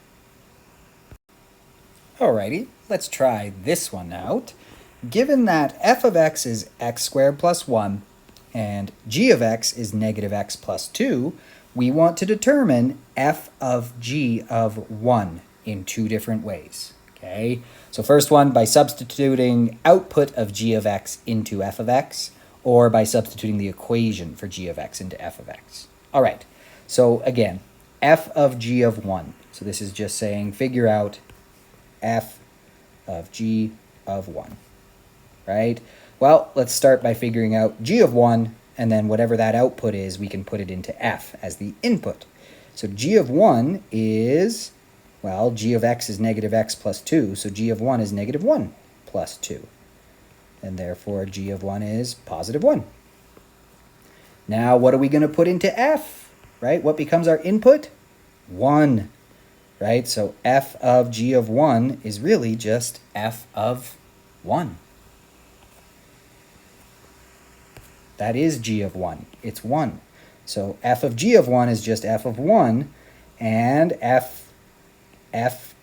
Alrighty, let's try this one out. Given that f of x is x squared plus 1 and g of x is negative x plus 2, we want to determine f of g of 1 in 2 different ways. Okay, so first one, by substituting output of g of x into f of x, or by substituting the equation for g of x into f of x. All right, so again, f of g of 1. So this is just saying figure out f of g of 1, right? Well, let's start by figuring out g of 1, and then whatever that output is, we can put it into f as the input. So g of 1 is, well, g of x is negative x plus 2, so g of 1 is negative 1 plus 2. And therefore, g of 1 is positive 1. Now, what are we going to put into f, right? What becomes our input? 1, right? So f of g of 1 is really just f of 1. That is g of 1. It's 1. So f of g of 1 is just f of 1, and f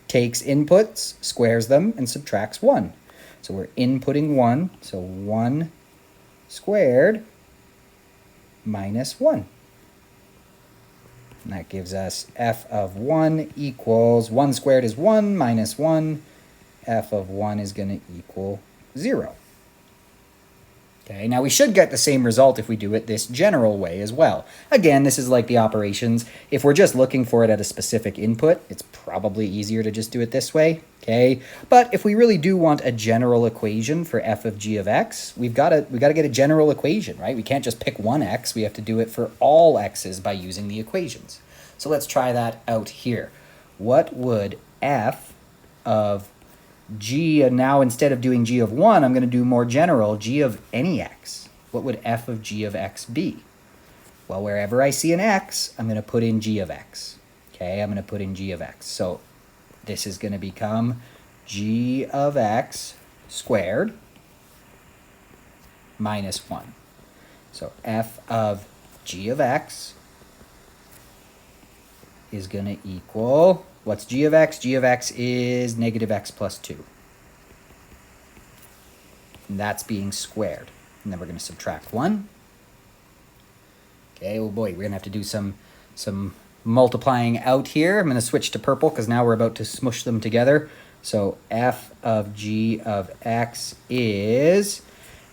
takes inputs, squares them, and subtracts 1. So we're inputting 1, so 1 squared minus 1. And that gives us f of 1 equals, 1 squared is 1 minus 1. F of 1 is going to equal 0. Okay, now we should get the same result if we do it this general way as well. Again, this is like the operations. If we're just looking for it at a specific input, it's probably easier to just do it this way, okay? But if we really do want a general equation for f of g of x, we got to get a general equation, right? We can't just pick one x. We have to do it for all x's by using the equations. So let's try that out here. What would f of g, and now instead of doing g of 1, I'm going to do more general, g of any x. What would f of g of x be? Well, wherever I see an x, I'm going to put in g of x. Okay, I'm going to put in g of x. So this is going to become g of x squared minus 1. So f of g of x is going to equal, what's g of x? G of x is negative x plus 2. And that's being squared. And then we're going to subtract 1. Okay, oh boy, we're gonna have to do some multiplying out here. I'm gonna switch to purple because now we're about to smush them together. So f of g of x is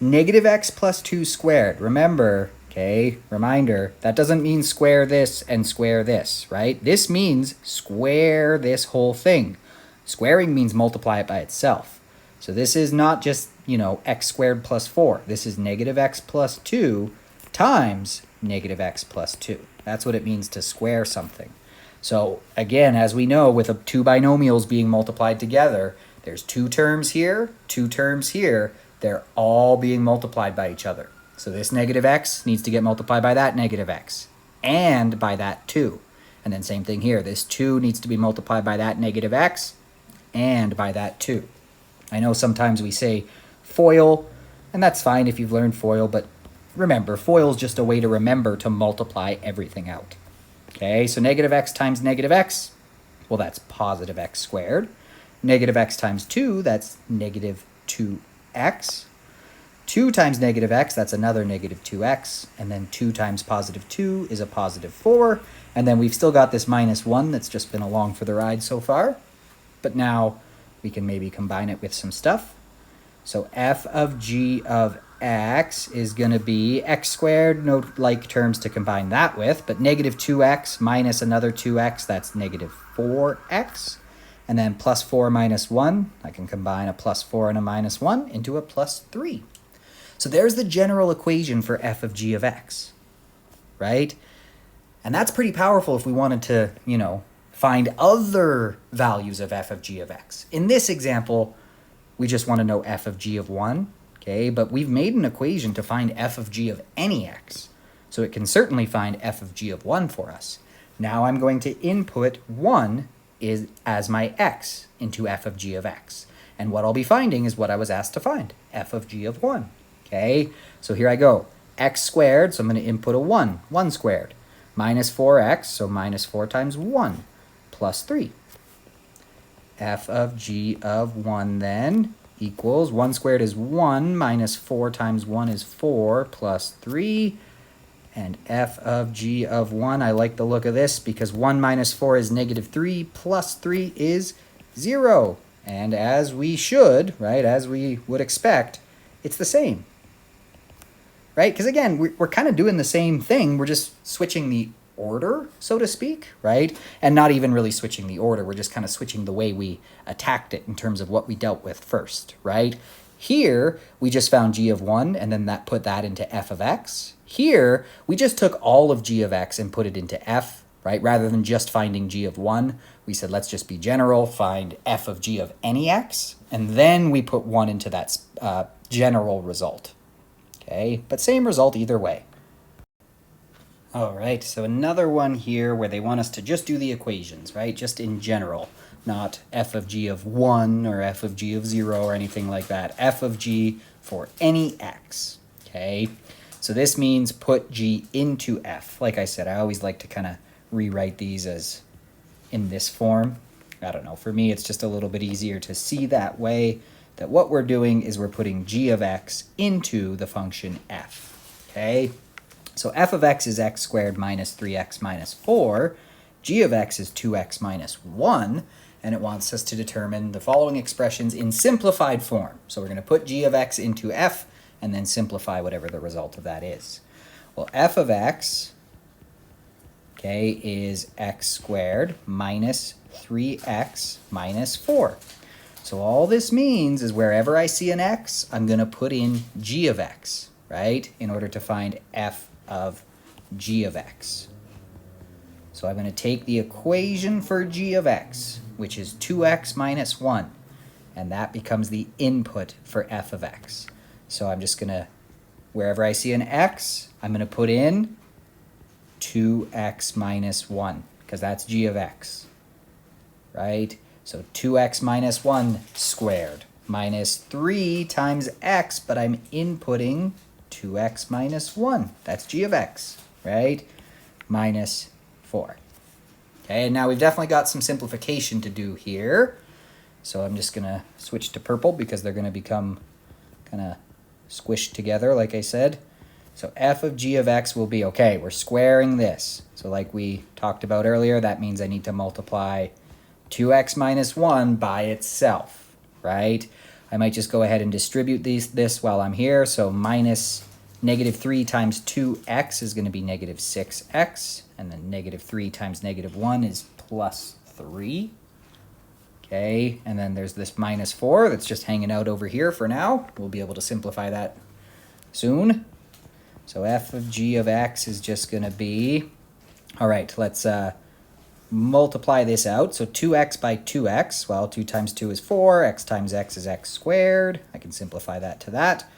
negative x plus 2 squared. Remember, okay, reminder, that doesn't mean square this and square this, right? This means square this whole thing. Squaring means multiply it by itself. So this is not just, x squared plus 4. This is negative x plus 2 times negative x plus 2. That's what it means to square something. So again, as we know, with two binomials being multiplied together, there's two terms here, two terms here. They're all being multiplied by each other. So this negative x needs to get multiplied by that negative x and by that 2. And then same thing here. This 2 needs to be multiplied by that negative x and by that 2. I know sometimes we say FOIL, and that's fine if you've learned FOIL, but remember, FOIL is just a way to remember to multiply everything out. Okay, so negative x times negative x, well, that's positive x squared. Negative x times 2, that's negative 2x. 2 times negative x, that's another negative 2x. And then 2 times positive 2 is a positive 4. And then we've still got this minus 1 that's just been along for the ride so far. But now we can maybe combine it with some stuff. So f of g of x is going to be x squared, no like terms to combine that with, but negative 2x minus another 2x, that's negative 4x. And then plus 4 minus 1, I can combine a plus 4 and a minus 1 into a plus 3. So there's the general equation for f of g of x, right? And that's pretty powerful if we wanted to, find other values of f of g of x. In this example, we just want to know f of g of 1, okay? But we've made an equation to find f of g of any x. So it can certainly find f of g of 1 for us. Now I'm going to input 1 as my x into f of g of x. And what I'll be finding is what I was asked to find, f of g of 1, okay? So here I go, x squared, so I'm going to input a 1, 1 squared, minus 4x, so minus 4 times 1, plus 3. F of g of 1 then equals 1 squared is 1 minus 4 times 1 is 4 plus 3. And f of g of 1, I like the look of this because 1 minus 4 is negative 3 plus 3 is 0. And as we should, right, as we would expect, it's the same. Right? Because again, we're kind of doing the same thing. We're just switching the order, so to speak, right? And not even really switching the order. We're just kind of switching the way we attacked it in terms of what we dealt with first, right? Here, we just found g of 1 and then that put that into f of x. Here, we just took all of g of x and put it into f, right? Rather than just finding g of 1, we said, let's just be general, find f of g of any x, and then we put 1 into that general result, okay? But same result either way. All right, so another one here where they want us to just do the equations, right? Just in general, not f of g of 1 or f of g of 0 or anything like that. F of g for any x, okay? So this means put g into f. Like I said, I always like to kind of rewrite these as in this form. I don't know, for me it's just a little bit easier to see that way, that what we're doing is we're putting g of x into the function f, okay? So f of x is x squared minus 3x minus 4. G of x is 2x minus 1. And it wants us to determine the following expressions in simplified form. So we're going to put g of x into f and then simplify whatever the result of that is. Well, f of x, okay, is x squared minus 3x minus 4. So all this means is wherever I see an x, I'm going to put in g of x, right, in order to find f of g of x. So I'm going to take the equation for g of x, which is 2x minus 1, and that becomes the input for f of x. So I'm just going to, wherever I see an x, I'm going to put in 2x minus 1, because that's g of x, right? So 2x minus 1 squared minus 3 times x, but I'm inputting 2x minus 1. That's g of x, right? Minus 4. Okay, and now we've definitely got some simplification to do here. So I'm just going to switch to purple because they're going to become kind of squished together, like I said. So f of g of x will be, okay, we're squaring this. So like we talked about earlier, that means I need to multiply 2x minus 1 by itself, right? I might just go ahead and distribute this while I'm here. So minus negative 3 times 2x is going to be negative 6x. And then negative 3 times negative 1 is plus 3. Okay, and then there's this minus 4 that's just hanging out over here for now. We'll be able to simplify that soon. So f of g of x is just going to be, all right, let's multiply this out. So 2x by 2x, well, 2 times 2 is 4, x times x is x squared. I can simplify that to that.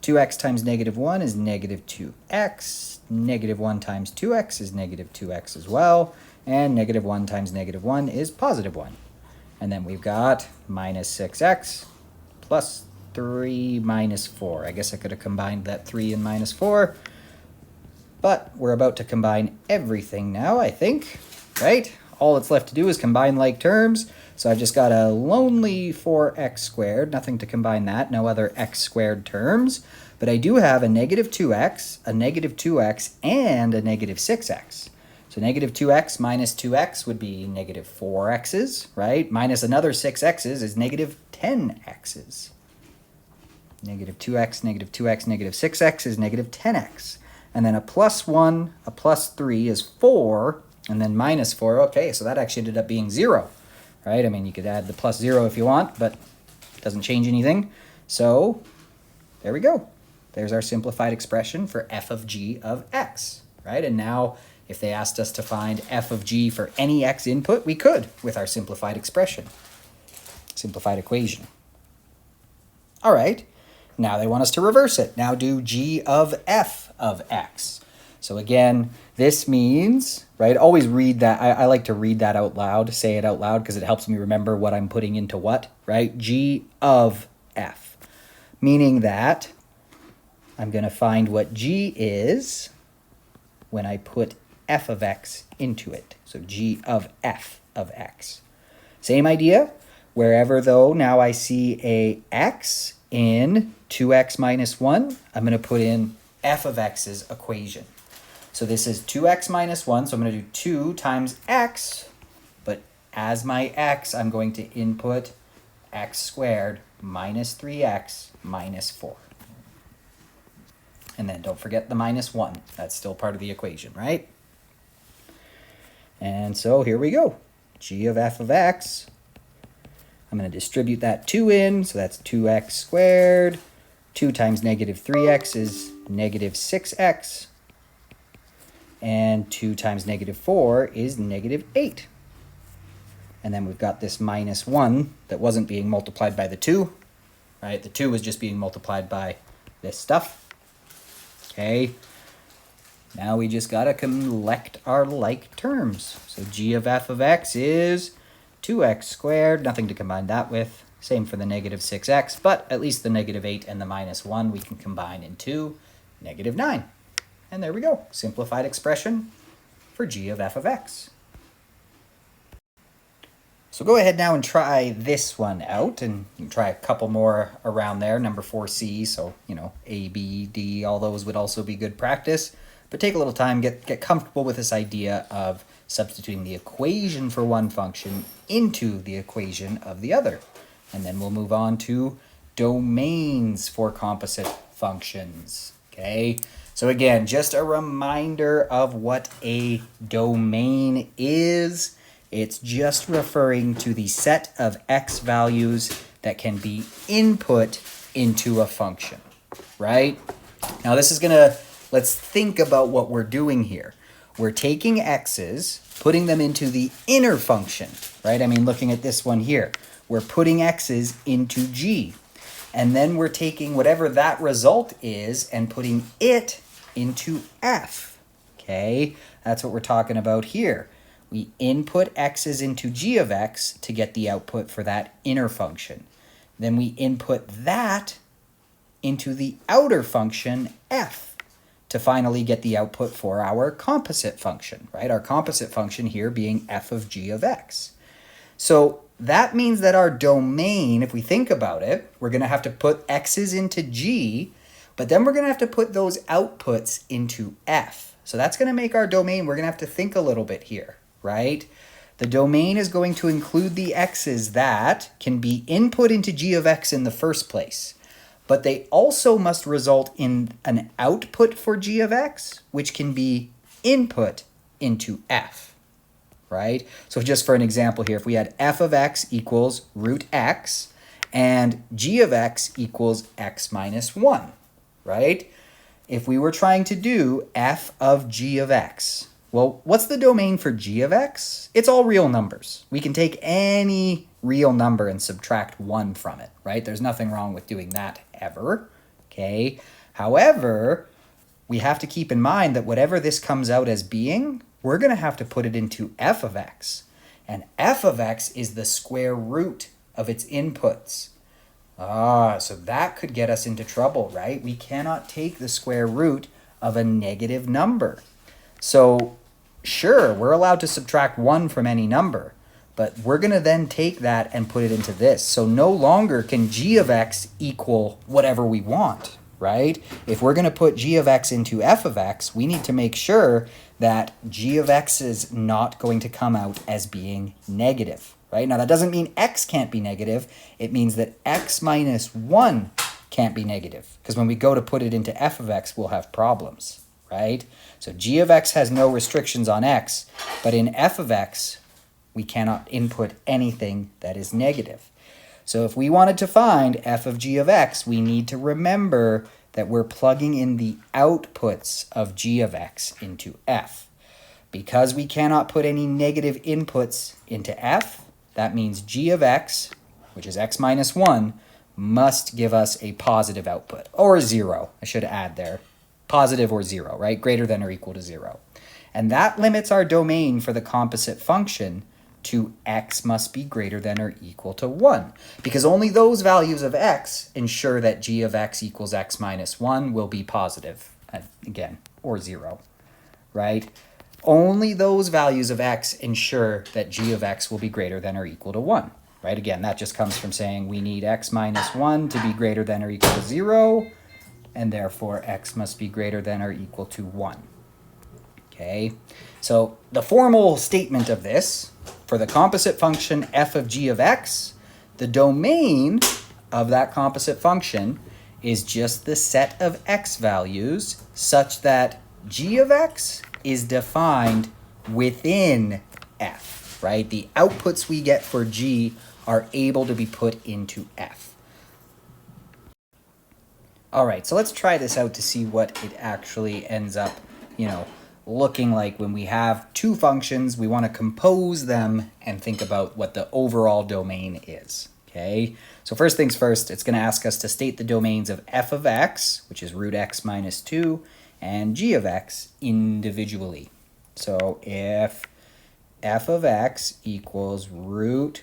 2x times negative 1 is negative 2x. Negative 1 times 2x is negative 2x as well. And negative 1 times negative 1 is positive 1. And then we've got minus 6x plus 3 minus 4. I guess I could have combined that 3 and minus 4. But we're about to combine everything now, I think, right? All that's left to do is combine like terms. So I've just got a lonely 4x squared, nothing to combine that, no other x squared terms. But I do have a negative 2x, a negative 2x, and a negative 6x. So negative 2x minus 2x would be negative 4x's, right? Minus another 6x's is negative 10x's. Negative 2x, negative 2x, negative 6x is negative 10x. And then a plus 1, a plus 3 is 4, and then minus 4. Okay, so that actually ended up being 0, right? I mean, you could add the plus 0 if you want, but it doesn't change anything. So there we go. There's our simplified expression for f of g of x, right? And now if they asked us to find f of g for any x input, we could with our simplified expression, simplified equation. All right, now they want us to reverse it. Now do g of f of x. So again, this means, right, always read that. I like to read that out loud, say it out loud, because it helps me remember what I'm putting into what, right? G of f, meaning that I'm going to find what g is when I put f of x into it. So g of f of x. Same idea. Wherever, though, now I see a x in 2x minus 1, I'm going to put in f of x's equation. So this is 2x minus 1, so I'm going to do 2 times x, but as my x, I'm going to input x squared minus 3x minus 4. And then don't forget the minus 1. That's still part of the equation, right? And so here we go. G of f of x. I'm going to distribute that 2 in, so that's 2x squared. 2 times negative 3x is negative 6x. And 2 times negative 4 is negative 8. And then we've got this minus 1 that wasn't being multiplied by the 2, right? The 2 was just being multiplied by this stuff. Okay. Now we just got to collect our like terms. So g of f of x is 2x squared, nothing to combine that with. Same for the negative 6x, but at least the negative 8 and the minus 1 we can combine into negative 9. And there we go, simplified expression for g of f of x. So go ahead now and try this one out, and you can try a couple more around there, number 4c, so, you know, A, B, D, all those would also be good practice. But take a little time, get comfortable with this idea of substituting the equation for one function into the equation of the other. And then we'll move on to domains for composite functions, okay? So again, just a reminder of what a domain is. It's just referring to the set of x values that can be input into a function, right? Now this is gonna, let's think about what we're doing here. We're taking x's, putting them into the inner function, right? I mean, looking at this one here, we're putting x's into g. And then we're taking whatever that result is and putting it into f, okay? That's what we're talking about here. We input x's into g of x to get the output for that inner function. Then we input that into the outer function f to finally get the output for our composite function, right? Our composite function here being f of g of x. So that means that our domain, if we think about it, we're going to have to put x's into g, But then we're going to have to put those outputs into f. So that's going to make our domain, we're going to have to think a little bit here, right? The domain is going to include the x's that can be input into g of x in the first place. But they also must result in an output for g of x, which can be input into f, right? So just for an example here, if we had f of x equals root x and g of x equals x minus 1, right? If we were trying to do f of g of x, well, what's the domain for g of x? It's all real numbers. We can take any real number and subtract 1 from it, right? There's nothing wrong with doing that ever, okay? However, we have to keep in mind that whatever this comes out as being, we're going to have to put it into f of x. And f of x is the square root of its inputs. So that could get us into trouble, right? We cannot take the square root of a negative number. So sure, we're allowed to subtract 1 from any number, but we're going to then take that and put it into this. So no longer can g of x equal whatever we want, right? If we're going to put g of x into f of x, we need to make sure that g of x is not going to come out as being negative, right? Now that doesn't mean x can't be negative. It means that x minus 1 can't be negative, because when we go to put it into f of x, we'll have problems, right? So g of x has no restrictions on x, but in f of x, we cannot input anything that is negative. So if we wanted to find f of g of x, we need to remember that we're plugging in the outputs of g of x into f. Because we cannot put any negative inputs into f, that means g of x, which is x minus 1, must give us a positive output, or 0, I should add there. Positive or 0, right? Greater than or equal to 0. And that limits our domain for the composite function to x must be greater than or equal to 1. Because only those values of x ensure that g of x equals x minus 1 will be positive, again, or 0, right? Only those values of x ensure that g of x will be greater than or equal to 1, right? Again, that just comes from saying we need x minus 1 to be greater than or equal to 0, and therefore x must be greater than or equal to 1. Okay, so the formal statement of this, for the composite function f of g of x, the domain of that composite function is just the set of x values such that g of x is defined within f, right? The outputs we get for g are able to be put into f. All right, so let's try this out to see what it actually ends up, looking like when we have two functions. We want to compose them and think about what the overall domain is, okay? So first things first, it's going to ask us to state the domains of f of x, which is root x minus 2, and g of x individually. So if f of x equals root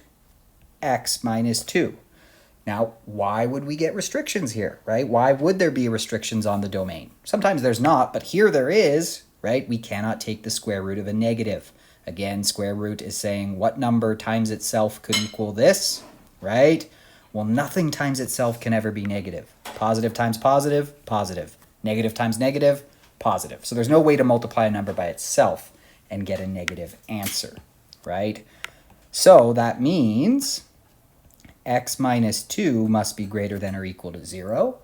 x minus 2, now, why would we get restrictions here, right? Why would there be restrictions on the domain? Sometimes there's not, but here there is, right? We cannot take the square root of a negative. Again, square root is saying what number times itself could equal this, right? Well, nothing times itself can ever be negative. Positive times positive, positive. Negative times negative, positive. So there's no way to multiply a number by itself and get a negative answer, right? So that means x minus 2 must be greater than or equal to 0,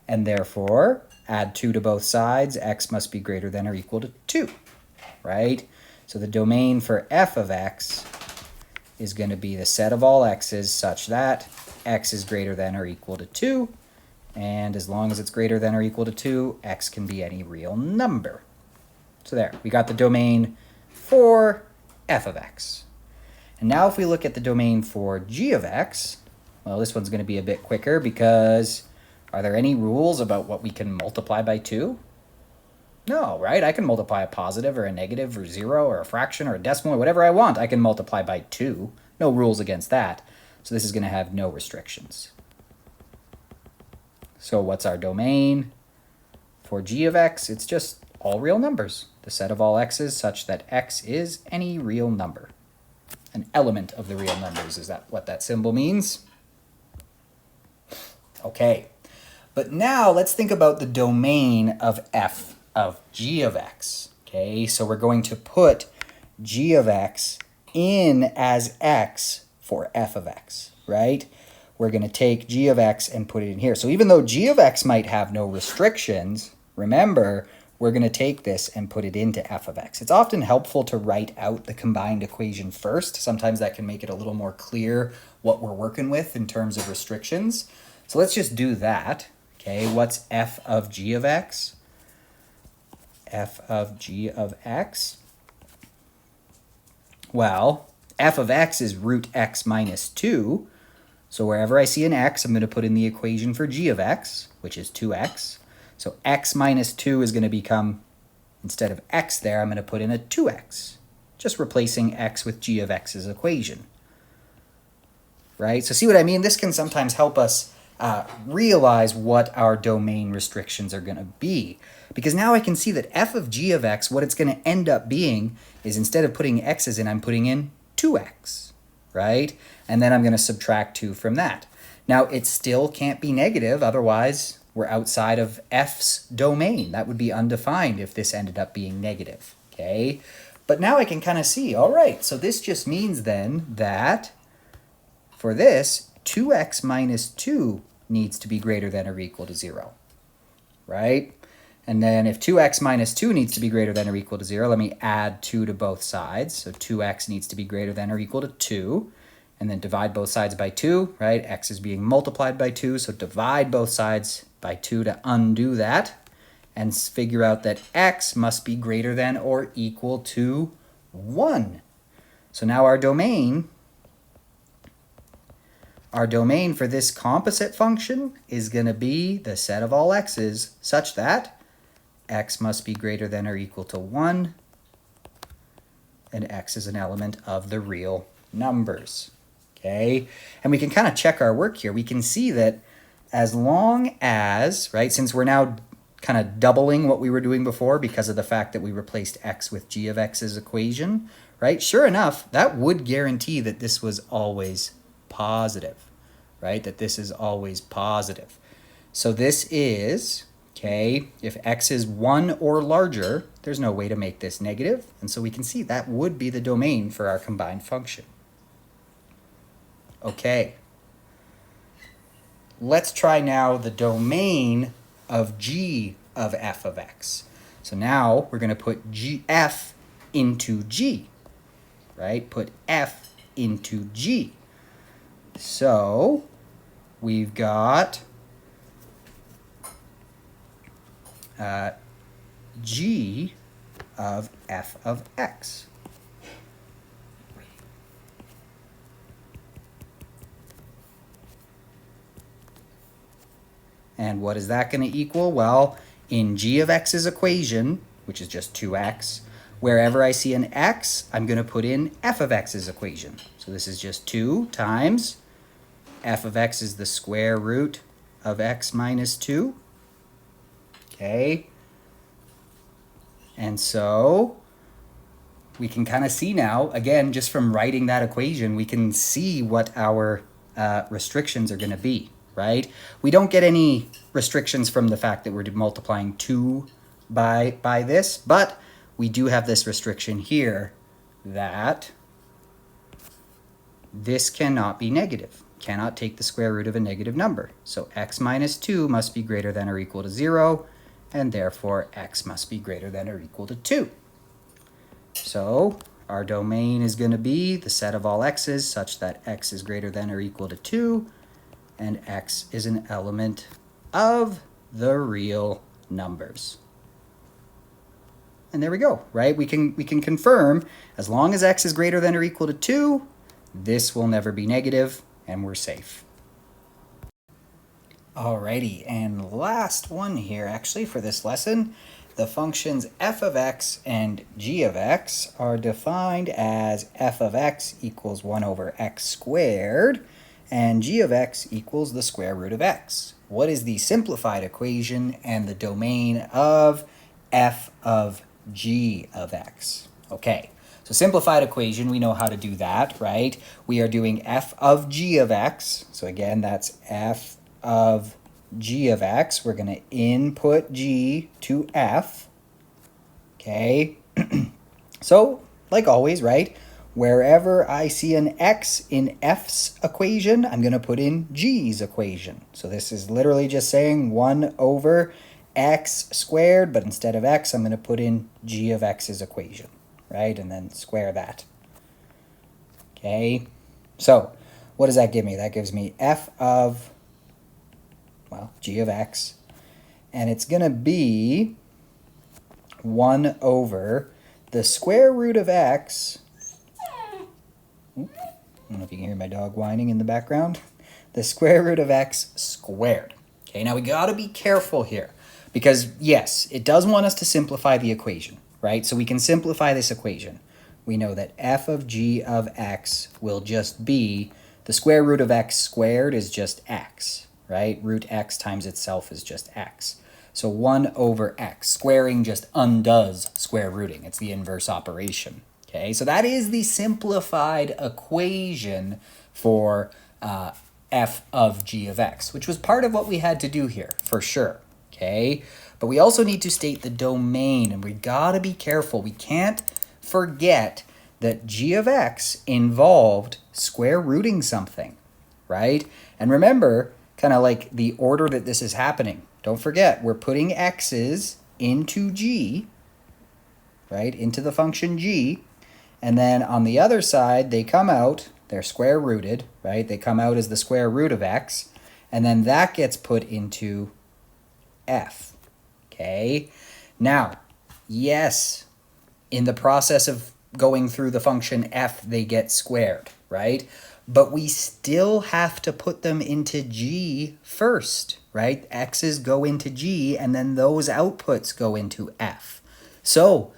and therefore add 2 to both sides, x must be greater than or equal to 2, right? So the domain for f of x is going to be the set of all x's such that x is greater than or equal to 2, and as long as it's greater than or equal to 2, x can be any real number. So there, we got the domain for f of x. And now if we look at the domain for g of x, well, this one's going to be a bit quicker because are there any rules about what we can multiply by 2? No, right? I can multiply a positive or a negative or 0 or a fraction or a decimal or whatever I want. I can multiply by 2. No rules against that. So this is going to have no restrictions. So what's our domain? For g of x, it's just all real numbers. The set of all x's such that x is any real number. An element of the real numbers, is that what that symbol means? Okay, But now let's think about the domain of f of g of x. Okay, so we're going to put g of x in as x for f of x, right? We're going to take g of x and put it in here. So even though g of x might have no restrictions, remember, we're going to take this and put it into f of x. It's often helpful to write out the combined equation first. Sometimes that can make it a little more clear what we're working with in terms of restrictions. So let's just do that. Okay, what's f of g of x? F of g of x. Well, f of x is root x minus 2. So wherever I see an x, I'm going to put in the equation for g of x, which is 2x. So x minus 2 is going to become, instead of x there, I'm going to put in a 2x, just replacing x with g of x's equation. Right? So see what I mean? This can sometimes help us realize what our domain restrictions are going to be. Because now I can see that f of g of x, what it's going to end up being is instead of putting x's in, I'm putting in 2x, right? And then I'm going to subtract 2 from that. Now, it still can't be negative, otherwise we're outside of f's domain. That would be undefined if this ended up being negative, okay? But now I can kind of see, all right, so this just means then that for this, 2x minus 2 needs to be greater than or equal to 0, right? And then if 2x minus 2 needs to be greater than or equal to 0, let me add 2 to both sides. So 2x needs to be greater than or equal to 2. And then divide both sides by 2, right? X is being multiplied by 2, so divide both sides by 2 to undo that. And figure out that x must be greater than or equal to 1. So now our domain for this composite function is going to be the set of all x's such that x must be greater than or equal to 1, and x is an element of the real numbers. Okay, and we can kind of check our work here. We can see that as long as, right, since we're now kind of doubling what we were doing before because of the fact that we replaced x with g of x's equation, right, sure enough, that would guarantee that this was always positive, right, that this is always positive. So this is, okay, if x is 1 or larger, there's no way to make this negative, and so we can see that would be the domain for our combined function. Okay, let's try now the domain of g of f of x. So now we're going to put f into g, right? Put f into g. So we've got g of f of x. And what is that going to equal? Well, in g of x's equation, which is just 2x, wherever I see an x, I'm going to put in f of x's equation. So this is just 2 times f of x is the square root of x minus 2. Okay. And so we can kind of see now, again, just from writing that equation, we can see what our restrictions are going to be. Right? We don't get any restrictions from the fact that we're multiplying 2 by this, but we do have this restriction here that this cannot be negative, cannot take the square root of a negative number. So x minus 2 must be greater than or equal to 0, and therefore x must be greater than or equal to 2. So our domain is going to be the set of all x's such that x is greater than or equal to 2, and x is an element of the real numbers. And there we go, right? We can confirm as long as x is greater than or equal to 2, this will never be negative, and we're safe. Alrighty, and last one here actually for this lesson. The functions f of x and g of x are defined as f of x equals 1 over x squared, and g of x equals the square root of x. What is the simplified equation and the domain of f of g of x? Okay, so simplified equation, we know how to do that, right? We are doing f of g of x. So again, that's f of g of x. We're going to input g to f. Okay. So, like always, right? Wherever I see an x in f's equation, I'm going to put in g's equation. So this is literally just saying 1 over x squared, but instead of x, I'm going to put in g of x's equation, right? And then square that. Okay, so what does that give me? That gives me f of, well, g of x, and it's going to be 1 over the square root of x. I don't know if you can hear my dog whining in the background. The square root of x squared. Okay, now we got to be careful here because, yes, it does want us to simplify the equation, right? So we can simplify this equation. We know that f of g of x will just be the square root of x squared is just x, right? Root x times itself is just x. So 1 over x. Squaring just undoes square rooting. It's the inverse operation. Okay, so that is the simplified equation for f of g of x, which was part of what we had to do here, for sure. Okay, but we also need to state the domain, and we gotta be careful. We can't forget that g of x involved square rooting something, right? And remember, kind of like the order that this is happening. Don't forget, we're putting x's into g, right, into the function g, and then on the other side, they come out, they're square rooted, right? They come out as the square root of x, and then that gets put into f, okay? Now, yes, in the process of going through the function f, they get squared, right? But we still have to put them into g first, right? X's go into g, and then those outputs go into f. So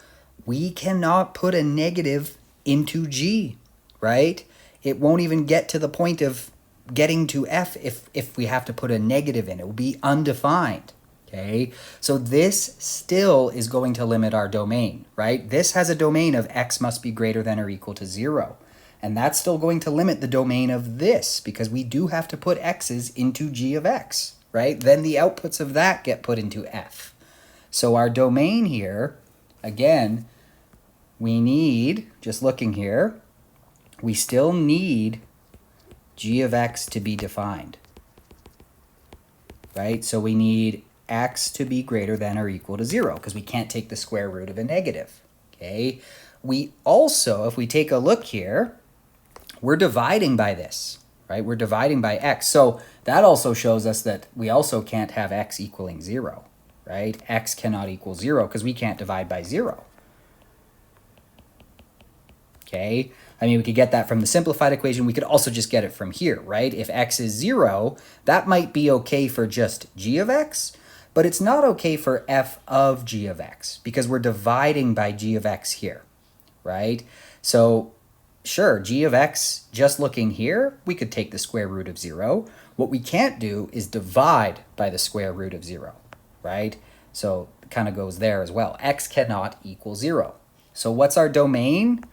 we cannot put a negative into g, right? It won't even get to the point of getting to f if we have to put a negative in. It will be undefined. Okay, so this still is going to limit our domain, right? This has a domain of x must be greater than or equal to 0. And that's still going to limit the domain of this because we do have to put x's into g of x, right? Then the outputs of that get put into f. So our domain here, again, we need, just looking here, we still need g of x to be defined, right? So we need x to be greater than or equal to 0 because we can't take the square root of a negative, okay? We also, if we take a look here, we're dividing by this, right? We're dividing by x. So that also shows us that we also can't have x equaling 0, right? X cannot equal 0 because we can't divide by 0. Okay, I mean, we could get that from the simplified equation. We could also just get it from here, right? If x is 0, that might be okay for just g of x, but it's not okay for f of g of x because we're dividing by g of x here, right? So sure, g of x, just looking here, we could take the square root of 0. What we can't do is divide by the square root of 0, right? So it kind of goes there as well. X cannot equal 0. So what's our domain?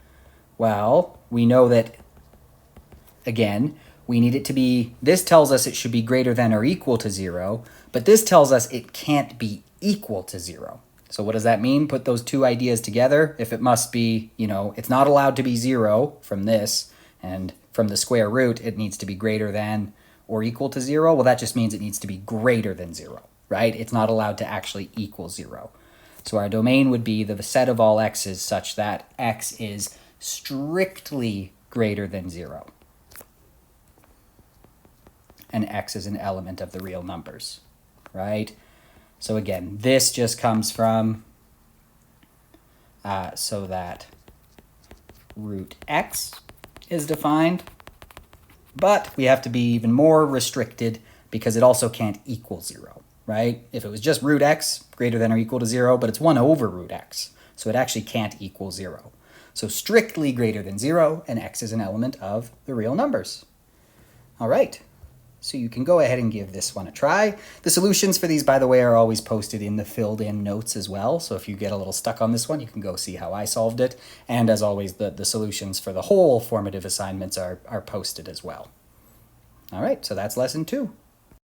Well, we know that, again, we need it to be, this tells us it should be greater than or equal to 0, but this tells us it can't be equal to 0. So what does that mean? Put those two ideas together. If it must be, you know, it's not allowed to be 0 from this, and from the square root, it needs to be greater than or equal to 0. Well, that just means it needs to be greater than 0, right? It's not allowed to actually equal 0. So our domain would be the set of all x's such that x is strictly greater than 0. And x is an element of the real numbers, right? So again, this just comes from, so that root x is defined, but we have to be even more restricted because it also can't equal 0, right? If it was just root x, greater than or equal to 0, but it's 1 over root x, so it actually can't equal 0. So strictly greater than 0, and x is an element of the real numbers. All right, so you can go ahead and give this one a try. The solutions for these, by the way, are always posted in the filled in notes as well. So if you get a little stuck on this one, you can go see how I solved it. And as always, the solutions for the whole formative assignments are posted as well. All right, so that's lesson 2.